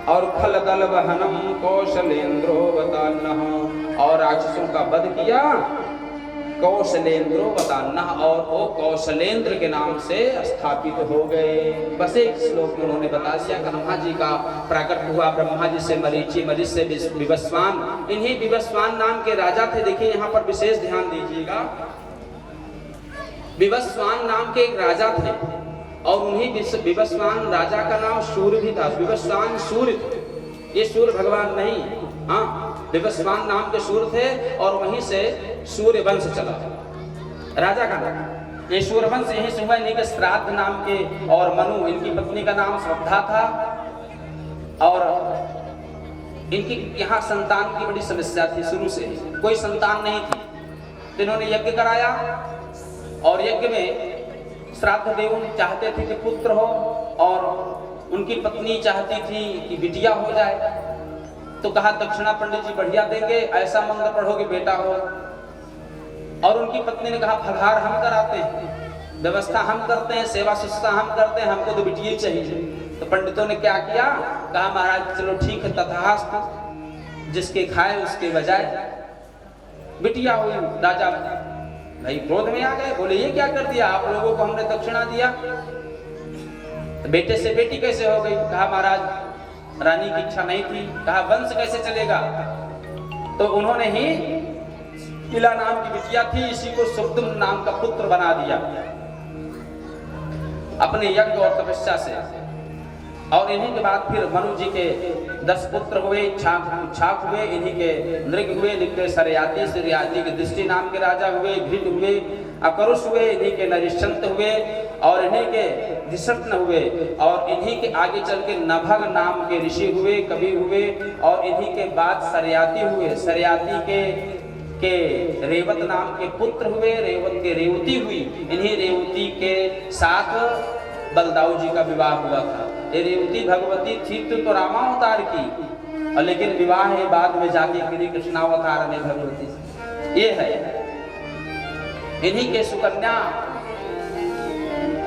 A: और खलदल वहनम कौशलेन्द्रो वतान्नः, और राक्षसों का वध किया, कौशलेंद्रो बताना, और वो कौशलेंद्र के नाम से स्थापित हो गए। बस एक श्लोक में उन्होंने बता दिया ब्रह्मा जी का प्रकट हुआ, ब्रह्मा जी से मरीचि, मरीच से विवस्वान। इन्हीं विवस्वान नाम के राजा थे। देखिए यहाँ पर विशेष ध्यान दीजिएगा, विवस्वान नाम के एक राजा थे और उन्हीं विवस्वान राजा का नाम सूर्य भी था। विवस्वान सूर्य, ये सूर्य भगवान नहीं, हाँ विवस्वान नाम के सूर्य थे और वहीं से सूर्य वंश चला राजा का नाम। ये सूर्य वंश यहीं से हुआ। इन्हीं के श्राद्ध नाम के और मनु, इनकी पत्नी का नाम श्रद्धा था और इनकी यहाँ संतान की बड़ी समस्या थी, शुरू से कोई संतान नहीं थी। तो इन्होंने यज्ञ कराया और यज्ञ में श्राद्ध देव चाहते थे कि पुत्र हो और उनकी पत्नी चाहती थी कि बिटिया हो जाए। तो कहा दक्षिणा पंडित जी बढ़िया देंगे, ऐसा मंत्र पढ़ो कि बेटा हो। और उनकी पत्नी ने कहा फलहार हम कराते हैं, व्यवस्था हम करते हैं, सेवा शुश्रूषा हम करते हैं, हमको तो बिटिया चाहिए। तो पंडितों ने क्या किया, कहा महाराज चलो ठीक है, तथास्तु, जिसके खाए उसके बजाय बिटिया हुई। राजा भाई क्रोध में आ गए, बोले ये क्या कर दिया, आप लोगों को हमने दक्षिणा दिया, तो बेटे से बेटी कैसे हो गई। कहा महाराज रानी की इच्छा नहीं थी। कहा वंश कैसे चलेगा। तो उन्होंने ही इला नाम की बिटिया थी, इसी को सुब्दुम नाम का पुत्र बना दिया अपने यज्ञ और तपस्या से। और इन्हीं के बाद फिर मनु जी के 10 पुत्र हुए, छाक हुए, इन्हीं के नृग हुए, लिखते सरयाती, सिरयाती के दृष्टि नाम के राजा हुए, घृत हुए, अकरुष हुए, इन्हीं के नरिशंत हुए और इन्हीं के धिषट्न हुए और इन्हीं के आगे चल के नभग नाम के ऋषि हुए, कवि हुए और इन्हीं के बाद सरयाती हुए। सरयाती के रेवत नाम के पुत्र हुए, रेवत के रेवती हुई। इन्हीं रेवती के साथ बलदाऊ जी का विवाह हुआ था। ये रेवती भगवती थी तो रामावतार की, और लेकिन विवाह है बाद में जाके श्री कृष्णावतार में भगवती। ये है इन्हीं के सुकन्या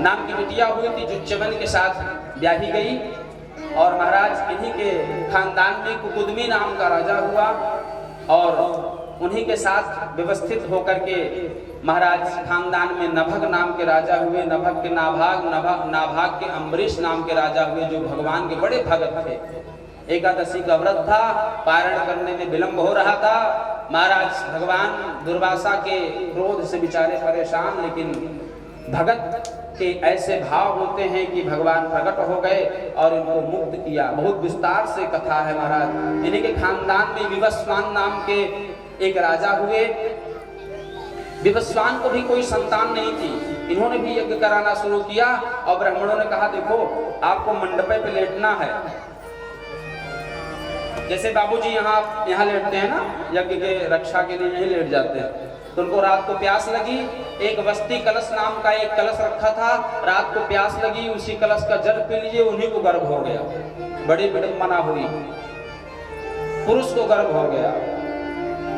A: नाम की बिटिया हुई थी जो च्यवन के साथ ब्याही गई। और महाराज इन्हीं के खानदान में कुकुदमी नाम का राजा हुआ और उन्हीं के साथ व्यवस्थित होकर के महाराज खानदान में नभग नाम के राजा हुए। नभग के नाभाग के अम्बरीश नाम के राजा हुए जो भगवान के बड़े भगत थे। एकादशी का व्रत था, पारण करने में विलंब हो रहा था। महाराज भगवान दुर्वासा के क्रोध से बेचारे परेशान, लेकिन भगत के ऐसे भाव होते हैं कि भगवान प्रकट हो गए और इनको मुक्त किया। बहुत विस्तार से कथा है महाराज। इन्हीं के खानदान में विवस्वान नाम के एक राजा हुए। विवस्वान को भी कोई संतान नहीं थी। इन्होंने भी यज्ञ कराना शुरू किया और ब्राह्मणों ने कहा देखो आपको मंडपे पे लेटना है। जैसे बाबूजी यहाँ लेटते हैं ना, यज्ञ के रक्षा के लिए यहीं लेट जाते हैं। तो उनको रात को प्यास लगी, एक वस्ती कलश नाम का एक कलश रखा था, रात को प्यास लगी, उसी कलश का जल पी लीजिए, उन्हीं को गर्भ हो गया। बड़ी विडंबना हुई, पुरुष को गर्भ हो गया।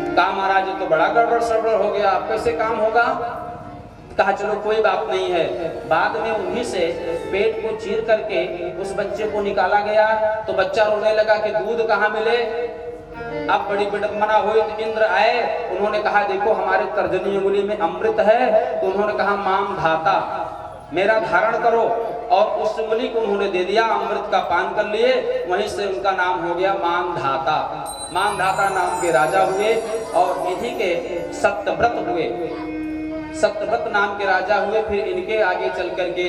A: कहा महाराज तो बड़ा गड़बड़ सड़बड़ हो गया, अब कैसे काम होगा। कहा चलो कोई बात नहीं है। बाद में उन्हीं से पेट को चीर करके उस बच्चे को निकाला गया। तो बच्चा रोने लगा कि दूध कहाँ मिले। अब बड़ी विडंबना हुई तो इंद्र आए, उन्होंने कहा देखो हमारे तर्जनी अंगुली में अमृत है। तो उन्होंने कहा माम धाता, मेरा धारण करो, और उस अंगुली को उन्होंने दे दिया, अमृत का पान कर लिए। वहीं से उनका नाम हो गया मानधाता। मानधाता नाम के राजा हुए और इन्हीं के सत्यव्रत हुए। सत्यव्रत नाम के राजा हुए। फिर इनके आगे चल करके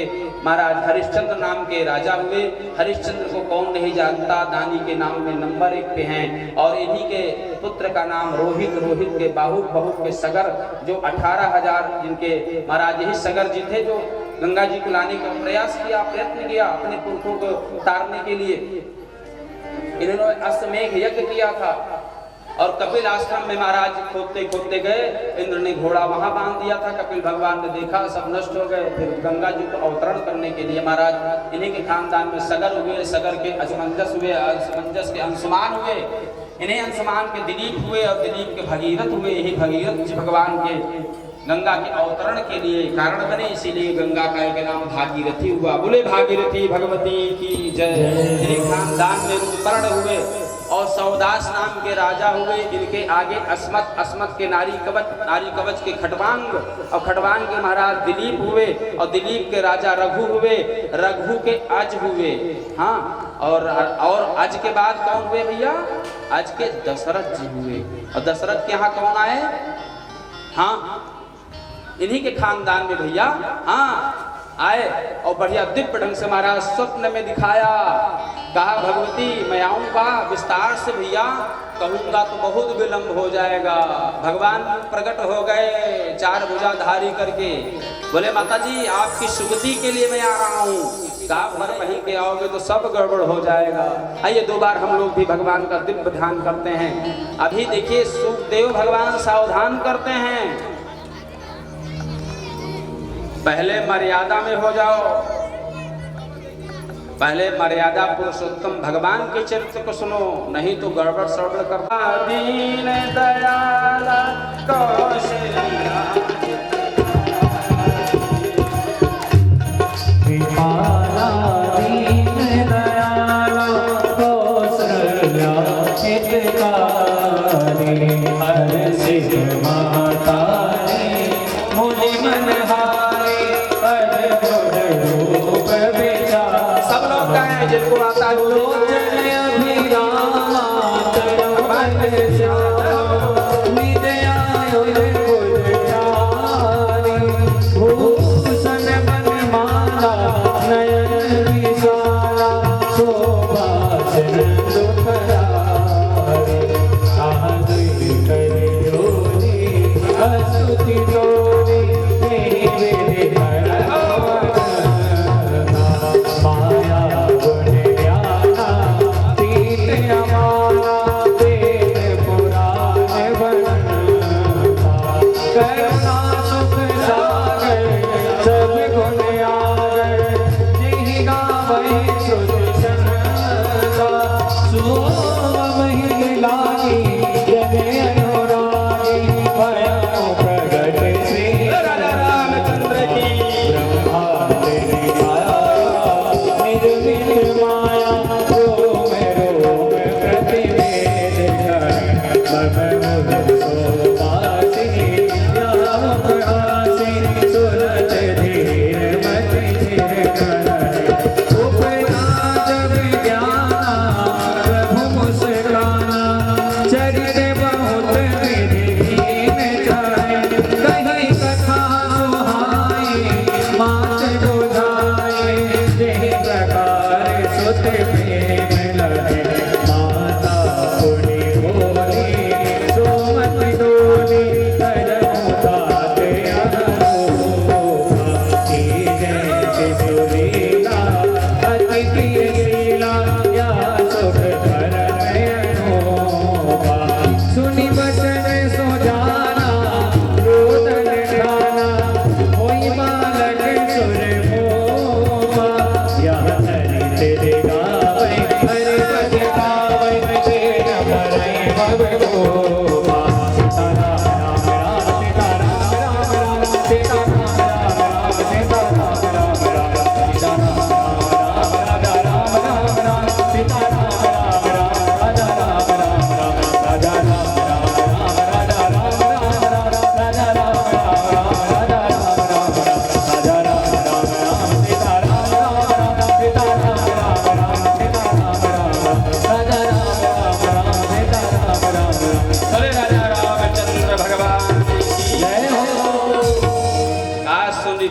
A: महाराज हरिश्चंद्र नाम के राजा हुए। हरिश्चंद्र को कौन नहीं जानता, दानी के नाम में नंबर 1 पे हैं। और इन्हीं के पुत्र का नाम रोहित, रोहित के बाहु, बाहु के सगर, जो 18,000 जिनके महाराज यही सगर जी थे जो गंगा जी को लाने का प्रयास किया, प्रयत्न किया अपने पुरखों को तारने के लिए। इन्होंने अश्वमेघ यज्ञ किया था और कपिल आश्रम में महाराज खोदते खोदते गए। इंद्र ने घोड़ा वहां बांध दिया था। कपिल भगवान ने देखा सब नष्ट हो गए। फिर गंगा जी को अवतरण करने के लिए महाराज इन्हीं के खानदान में सगर हुए, सगर के असमंजस हुए, असमंजस के अंशुमान हुए। इन्हें अंशुमान के दिलीप हुए और दिलीप के भगीरथ हुए। यही भगीरथ जी भगवान के गंगा के अवतरण के लिए कारण बने, इसीलिए गंगा का एक नाम भागीरथी हुआ। बोले भागीरथी भगवती की जय। खानदान में रूपर्ण हुए और सौदास नाम के राजा हुए। इनके आगे अस्मत, अस्मत के नारी कवच के खटवांग, और खटवांग के महाराज दिलीप हुए, और दिलीप के राजा रघु हुए, रघु के अज हुए। हाँ, और अज के बाद कौन हुए भैया? अज के दशरथ जी हुए। और दशरथ के यहाँ कौन आए? हाँ, इन्हीं के खानदान में भैया हाँ आए, और बढ़िया दिव्य ढंग से महाराज स्वप्न में दिखाया। कहा भगवती मैं आऊंगा विस्तार से भैया, कहूंगा तो बहुत विलंब हो जाएगा। भगवान प्रकट हो गए चार भुजाधारी करके, बोले माता जी आपकी सुगति के लिए मैं आ रहा हूँ। कहा भर वहीं के आओगे तो सब गड़बड़ हो जाएगा। आइए दो बार हम लोग भी भगवान का दिव्य ध्यान करते हैं। अभी देखिए सुखदेव भगवान सावधान करते हैं, पहले मर्यादा में हो जाओ, पहले मर्यादा पुरुषोत्तम भगवान के चरित्र को सुनो, नहीं तो गड़बड़ सड़बड़ करता। दीन दयाल कौशल्या जिनको आता है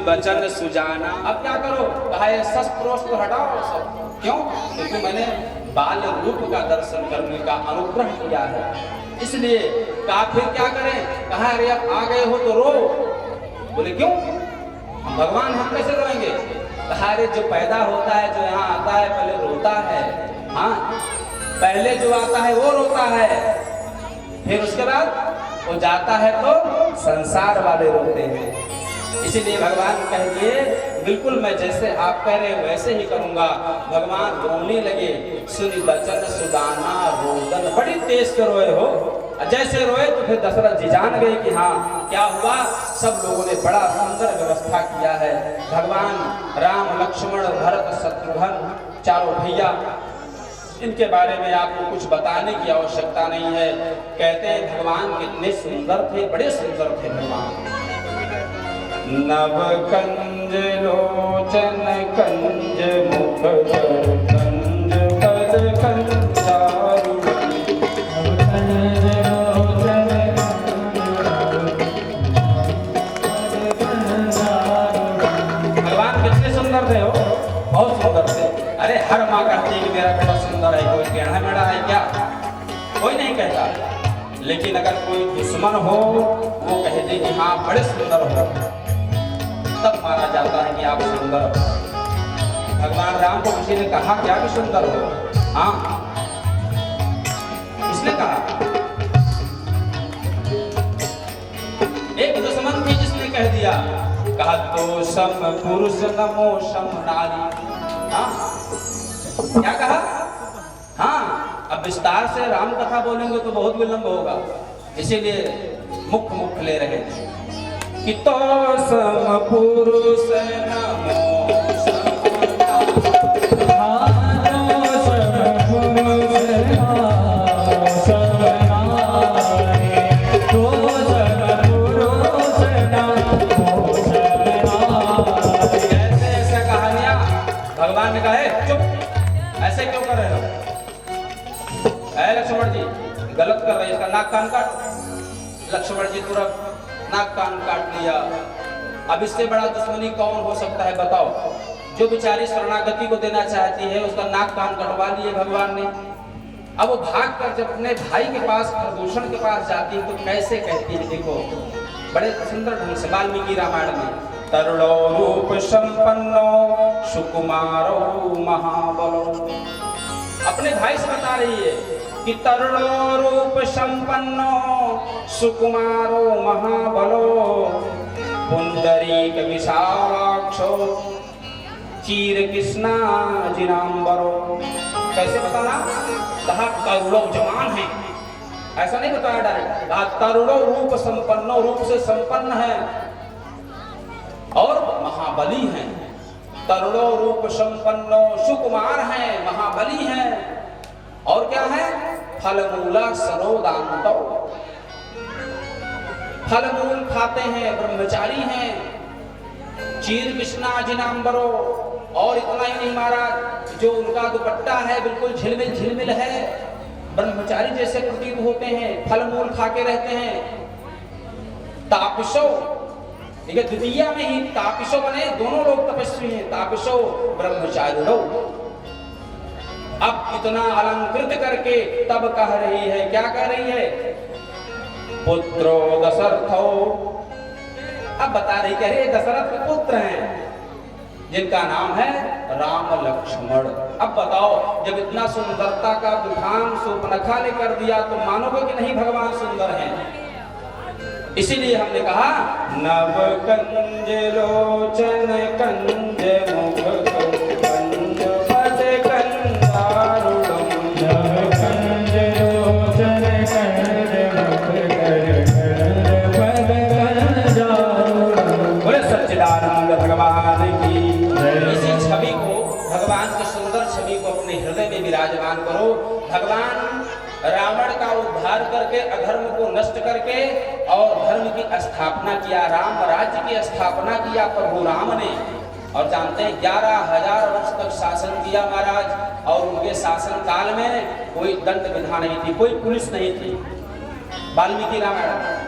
A: वचन सुजाना। अब क्या करो? कहा शस्त्र हटाओ सब। क्यों? क्योंकि मैंने बाल रूप का दर्शन करने का अनुग्रह किया है, इसलिए कहा फिर क्या करें? कहा अरे अब आ गए हो तो रो। बोले क्यों? हम भगवान हम कैसे रोएंगे? कहा अरे जो पैदा होता है, जो यहाँ आता है पहले रोता है। हाँ, पहले जो आता है वो रोता है, फिर उसके बाद वो जाता है तो संसार वाले रोते हैं। इसीलिए भगवान कह दिए बिल्कुल मैं जैसे आप कह रहे वैसे ही करूंगा। भगवान रोने लगे, सुनी बचन सुदाना रोदन, बड़ी तेज से रोए हो। जैसे रोए तो फिर दशरथ जी जान गए कि हाँ क्या हुआ। सब लोगों ने बड़ा सुंदर व्यवस्था किया है। भगवान राम लक्ष्मण भरत शत्रुघ्न चारों भैया इनके बारे में आपको कुछ बताने की आवश्यकता नहीं है। कहते हैं भगवान कितने सुंदर थे, बड़े सुंदर थे भगवान। नव कंज लोचन कंज मुख कर कंज पद कंचारु। भगवान कितने सुंदर थे हो, बहुत सुंदर थे। अरे हर माँ कहती है कि मेरा बेटा सुंदर है, कोई टेढ़ा मेढ़ा है क्या? कोई नहीं कहता। लेकिन अगर कोई दुश्मन हो वो कह दे कि हाँ बड़े सुंदर हो, तब माना जाता है कि आप सुंदर हो। भगवान राम को किसी ने कहा क्या कि सुंदर हो? हाँ, किसने कहा? एक दुश्मन थी जिसने कह दिया, कहा तो सम पुरुष नमो सम नारी। हाँ, क्या कहा? हाँ, अब विस्तार से राम कथा बोलेंगे तो बहुत विलंब होगा, इसीलिए मुख मुख ले रहे हैं कि तो सम पुरुष नमो सम नारी। हाँ, तो सम पुरुष नमो सम नारी, तो सम पुरुष नमो सम नारी। ऐसे कहानियां भगवान ने कहा चुप, ऐसे क्यों कर रहे हो? लक्ष्मण जी गलत कर रहे हैं, इसका नाक कान काट। लक्ष्मण जी तुरंत नाक कान काट लिया। अब इससे बड़ा दुश्मनी कौन हो सकता है बताओ? जो बेचारी शरणागति को देना चाहती है उसका नाक कान कटवा लिए भगवान ने। अब वो भाग कर जब अपने भाई के पास, खरदूषण के पास जाती है तो कैसे कहती है, देखो बड़े सुंदर ढंग से वाल्मीकि रामायण में, तरुणो रूप संपन्नो सुकुमारो महाबलो। अपने भाई से बता रही है कि तरुणो रूप संपन्नो सुकुमारो महाबलो पुंडरीक विशालाक्षो चीर कृष्णा जिनांबरो। कैसे बताना? कहा तरुणो जवान है, ऐसा नहीं बताया डायरेक्ट। कहा तरुणो रूप संपन्नो, रूप से संपन्न है और महाबली हैं। तरुणो रूप संपन्नो, सुकुमार हैं, महाबली हैं, और क्या है? फलमूला सरोदांतो, फल मूल खाते हैं, ब्रह्मचारी हैं। चीर कृष्णा जिनांबरो, और इतना ही नहीं महाराज, जो उनका दुपट्टा है बिल्कुल झिलमिल झिलमिल है, ब्रह्मचारी जैसे प्रतीत होते हैं, फल मूल खा के रहते हैं। तापसो, देखिए द्वितीया में ही तापसो बने, दोनों लोग तपस्वी हैं। तापसो ब्रह्मचारिणो। अब इतना अलंकृत करके तब कह रही है, क्या कह रही है? पुत्रो दशरथो। अब बता रही, कह रही दशरथ के पुत्र हैं जिनका नाम है राम लक्ष्मण। अब बताओ, जब इतना सुंदरता का दुखान सूर्पनखा ने कर दिया तो मानोगे कि नहीं भगवान सुंदर हैं? इसीलिए हमने कहा नव कंज लोचन कंज मुख कंज पद कंजारुणम। नव कंज लोचन कंज मुख कंज पद कंजारुणम। बोले सच्चिदानंद भगवान की। इसी छवि को, भगवान की सुंदर छवि को अपने हृदय में विराजमान करो। भगवान रावण का उद्धार करके, अधर्म को नष्ट करके और धर्म की स्थापना किया, राम राज्य की स्थापना किया प्रभु राम ने। और जानते हैं 11,000 वर्ष तक शासन किया महाराज, और उनके शासन काल में कोई दंड विधा नहीं थी, कोई पुलिस नहीं थी। वाल्मीकि रामायण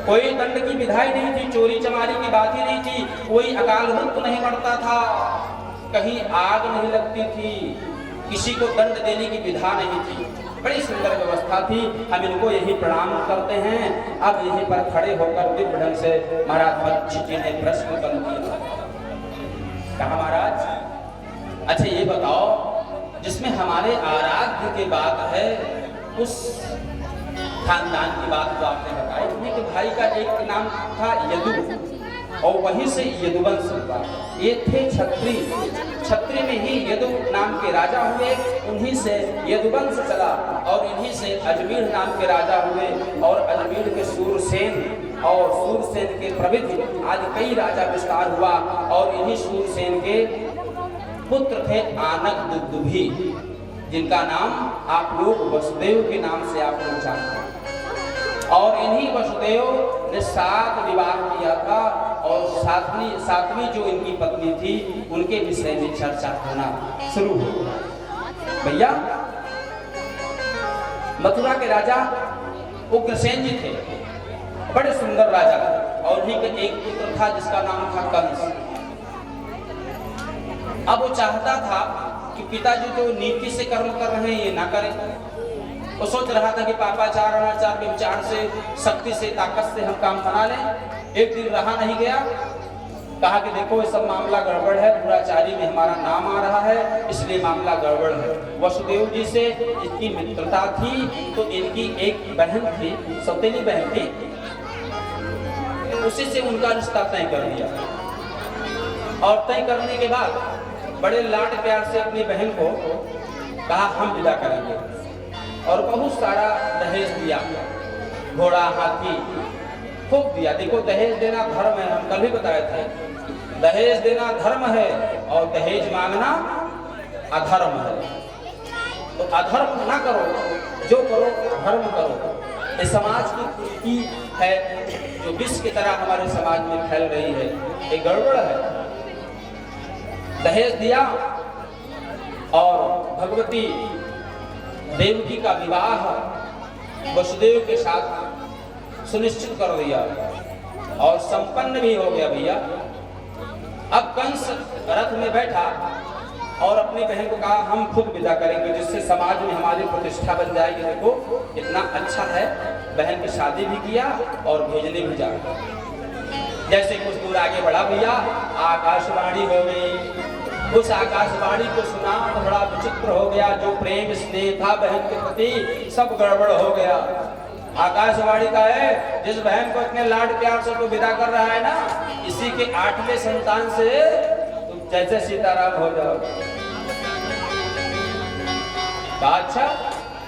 A: कोई दंड की विधाई नहीं थी, चोरी चमारी की बात ही नहीं थी, कोई अकाल मृत्यु नहीं मरता था, कहीं आग नहीं लगती थी, किसी को दंड देने की विधा नहीं थी। बड़ी सुंदर व्यवस्था थी। हम इनको यही प्रणाम करते हैं। अब यहीं पर खड़े होकर दिव्य ढंग से महाराज बच्ची जी ने प्रश्न बंद किया। कहा महाराज, अच्छा ये बताओ, जिसमें हमारे आराध्य की बात है, उस खानदान की बात तो आपने बताई थी कि भाई का एक नाम था यदु, और वहीं से यदुवंश हुआ। ये थे छत्री, छत्री में ही यदु नाम के राजा हुए, उन्हीं से यदुवंश चला, और इन्हीं से अजमेर नाम के राजा हुए, और अजमेर के सूरसेन, और सूरसेन के प्रभृति आदि कई राजा विस्तार हुआ। और इन्हीं सूरसेन के पुत्र थे आनक दुदुभी। जिनका नाम आप लोग वसुदेव के नाम से आप लोग जानते हैं। और इन्हीं वसुदेव ने 7 विवाह किया था और सातवीं जो इनकी पत्नी थी उनके विषय में चर्चा होना शुरू हो गया। भैया मथुरा के राजा उग्रसेन जी थे, बड़े सुंदर राजा थे और उन्हीं के एक पुत्र था जिसका नाम था कंस। अब वो चाहता था कि पिताजी जो नीति से कर्म कर रहे हैं ये ना करें। वो सोच रहा था कि पापाचार अनाचार व्यभिचार से शक्ति से ताकत से हम काम बना लें। एक दिन रहा नहीं गया, कहा कि देखो ये सब मामला गड़बड़ है, दुराचारी में हमारा नाम आ रहा है, इसलिए मामला गड़बड़ है। वसुदेव जी से इसकी मित्रता थी तो इनकी एक बहन थी, सौतेली बहन थी, उसी से उनका रिश्ता तय कर दिया। और तय करने के बाद बड़े लाड प्यार से अपनी बहन को कहा हम विदा करेंगे और बहुत सारा दहेज दिया, घोड़ा हाथी खूब दिया। देखो दहेज देना धर्म है, हम कल भी बताए थे, दहेज देना धर्म है और दहेज मांगना अधर्म है। तो अधर्म ना करो, जो करो धर्म करो। ये समाज की कुरीति है जो विष की तरह हमारे समाज में फैल रही है, ये गड़बड़ है। दहेज दिया और भगवती देवकी का विवाह वसुदेव के साथ सुनिश्चित कर दिया और संपन्न भी हो गया। भैया अब कंस रथ में बैठा और अपनी बहन को कहा हम खुद विदा करेंगे जिससे समाज में हमारी प्रतिष्ठा बन जाएगी। देखो इतना अच्छा है, बहन की शादी भी किया और भेजने भी जा। जैसे कुछ दूर आगे बढ़ा भैया आकाशवाणी हो गई। उस आकाशवाणी को सुना तो बड़ा विचित्र हो गया, जो प्रेम स्नेह था बहन के प्रति सब गड़बड़ हो गया। आकाशवाणी का है जिस बहन को इतने लाड प्यार से तो विदा कर रहा है ना, इसी के 8वें संतान से तुम जैसे सीताराम हो जाओ। अच्छा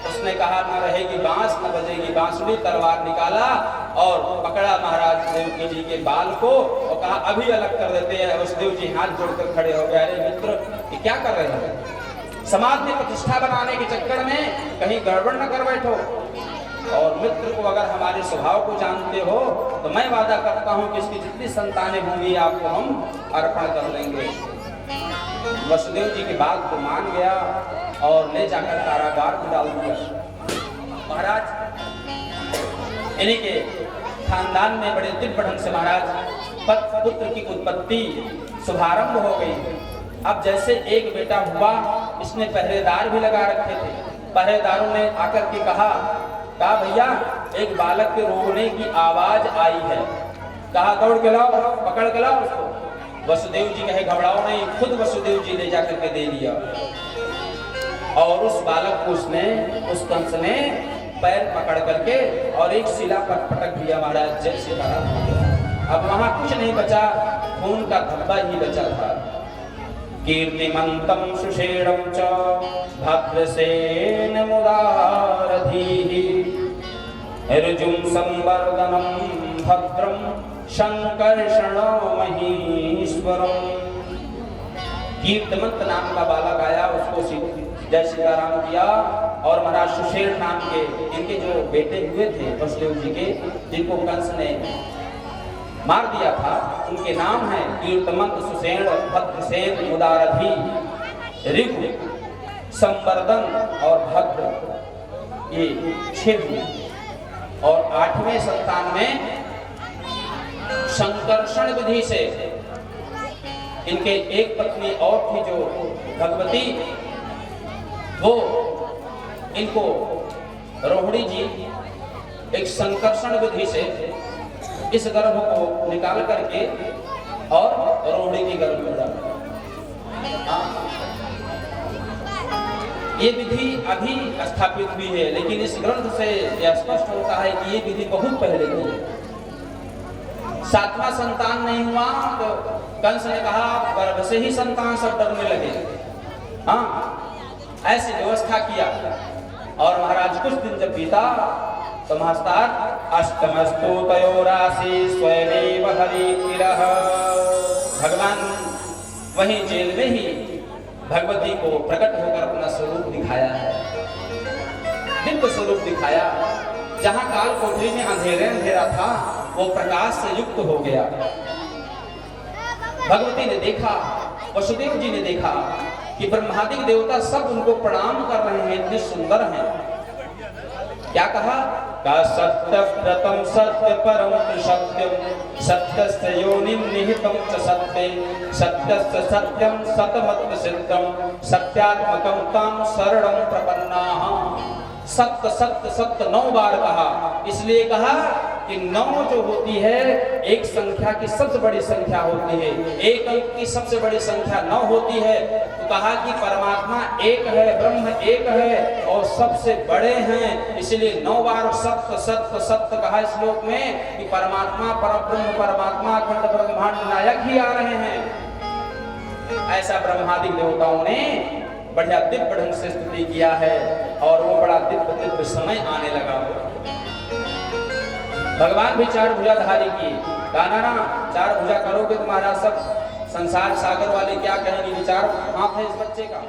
A: उसने कहा न रहेगी बांस न बजेगी बांसुरी, तलवार निकाला और पकड़ा महाराज देवकी जी के बाल को और कहा अभी अलग कर देते हैं। वसुदेव जी हाथ जोड़कर खड़े हो गए, अरे मित्र ये क्या कर रहे हो, समाज में प्रतिष्ठा बनाने के चक्कर में कहीं गड़बड़ न कर बैठो। और मित्र को अगर हमारे स्वभाव को जानते हो तो मैं वादा करता हूँ कि इसकी जितनी संतानें होंगी आपको हम अर्पण कर देंगे। वसुदेव जी की बात को मान गया और ले जाकर कारागार में डाल दिया। महाराज इन्हीं के खानदान में बड़े दिव्य ढंग से महाराज पुत्र की उत्पत्ति शुभारंभ हो गई। अब जैसे एक बेटा हुआ, इसने पहरेदार भी लगा रखे थे। पहरेदारों ने आकर के कहा भैया एक बालक के रोने की आवाज आई है। कहा दौड़ के लाओ, पकड़ के लाओ उसको। वसुदेव जी कहे घबराओ नहीं, खुद वसुदेव जी ले जाकर के दे दिया और उस बालक को उस कंस ने पैर पकड़ करके और एक शिला पर पटक दिया। महाराज जय सीताराम। अब वहां कुछ नहीं बचा, खून का धब्बा ही बचा था। कीर्तिमंतम सुषेणम च भद्रसेन मुदारधीः ऋजुं संवर्धनम भद्रम शंकर्षणो महेश्वरम। कीर्तिमंत नाम का बालक आया, उसको जय सीताराम किया और महाराज सुषेण नाम के इनके जो बेटे हुए थे वसुदेव जी के, जिनको कंस ने मार दिया था, उनके नाम है कीर्तिमंत सुषेण भद्रसेन मुदारधी ऋगु संवर्धन और भद्र, ये 6 और 8वें संतान में संकर्षण विधि से इनके एक पत्नी और थी जो भगवती, वो इनको रोहिणी जी एक संकर्षण विधि से इस गर्भ को निकाल करके और रोहिणी की गर्भ में डाला। ये विधि अभी स्थापित हुई है, लेकिन इस ग्रंथ से यह स्पष्ट होता है कि ये विधि बहुत पहले की है। 7वां संतान नहीं हुआ तो कंस ने कहा गर्भ से ही संतान सब डरने लगे। हाँ, ऐसी व्यवस्था किया और महाराज कुछ दिन जब बीता तो महास्तार अष्टमस्तु तयोरासि स्वयमेव हरिकिरः, भगवान वहीं जेल में ही भगवती को प्रकट होकर अपना स्वरूप दिखाया है, दिव्य स्वरूप दिखाया। जहां काल कोठरी में अंधेरा था वो प्रकाश से युक्त हो गया। भगवती ने देखा, वसुदेव जी ने देखा कि ब्रह्मादि देवता सब उनको प्रणाम कर रहे हैं, इतने सुंदर हैं। क्या कहा? का सत्य प्रथम सत्य परम सत्यम सत्यस्य योनिं निहितं च सत्ये सत्यस्य सत्यम सतमत्व सिद्धम सत्यात्मकं तां शरणं प्रपन्नाः। सत्य सत्य सत्य 9 बार कहा। इसलिए कहा कि 9 जो होती है एक संख्या की सबसे बड़ी संख्या होती है, एक अंक की सबसे बड़ी संख्या 9 होती है। तो कहा कि परमात्मा एक है, ब्रह्म एक है और सबसे बड़े हैं। इसलिए 9 बार सत्य सत्य सत्य कहा श्लोक में कि परमात्मा परब्रह्म परमात्मा अखंड ब्रह्मांड नायक ही आ रहे हैं। ऐसा ब्रह्मादि देवताओं ने बढ़िया दिव्य ढंग से स्तुति किया है और वो बड़ा दिव्य समय आने लगा। भगवान भी 4 भुजाधारी की गाना ना, 4 भुजा करोगे तुम्हारा सब संसार सागर वाले क्या कहेंगे, विचार हाथ है इस बच्चे का।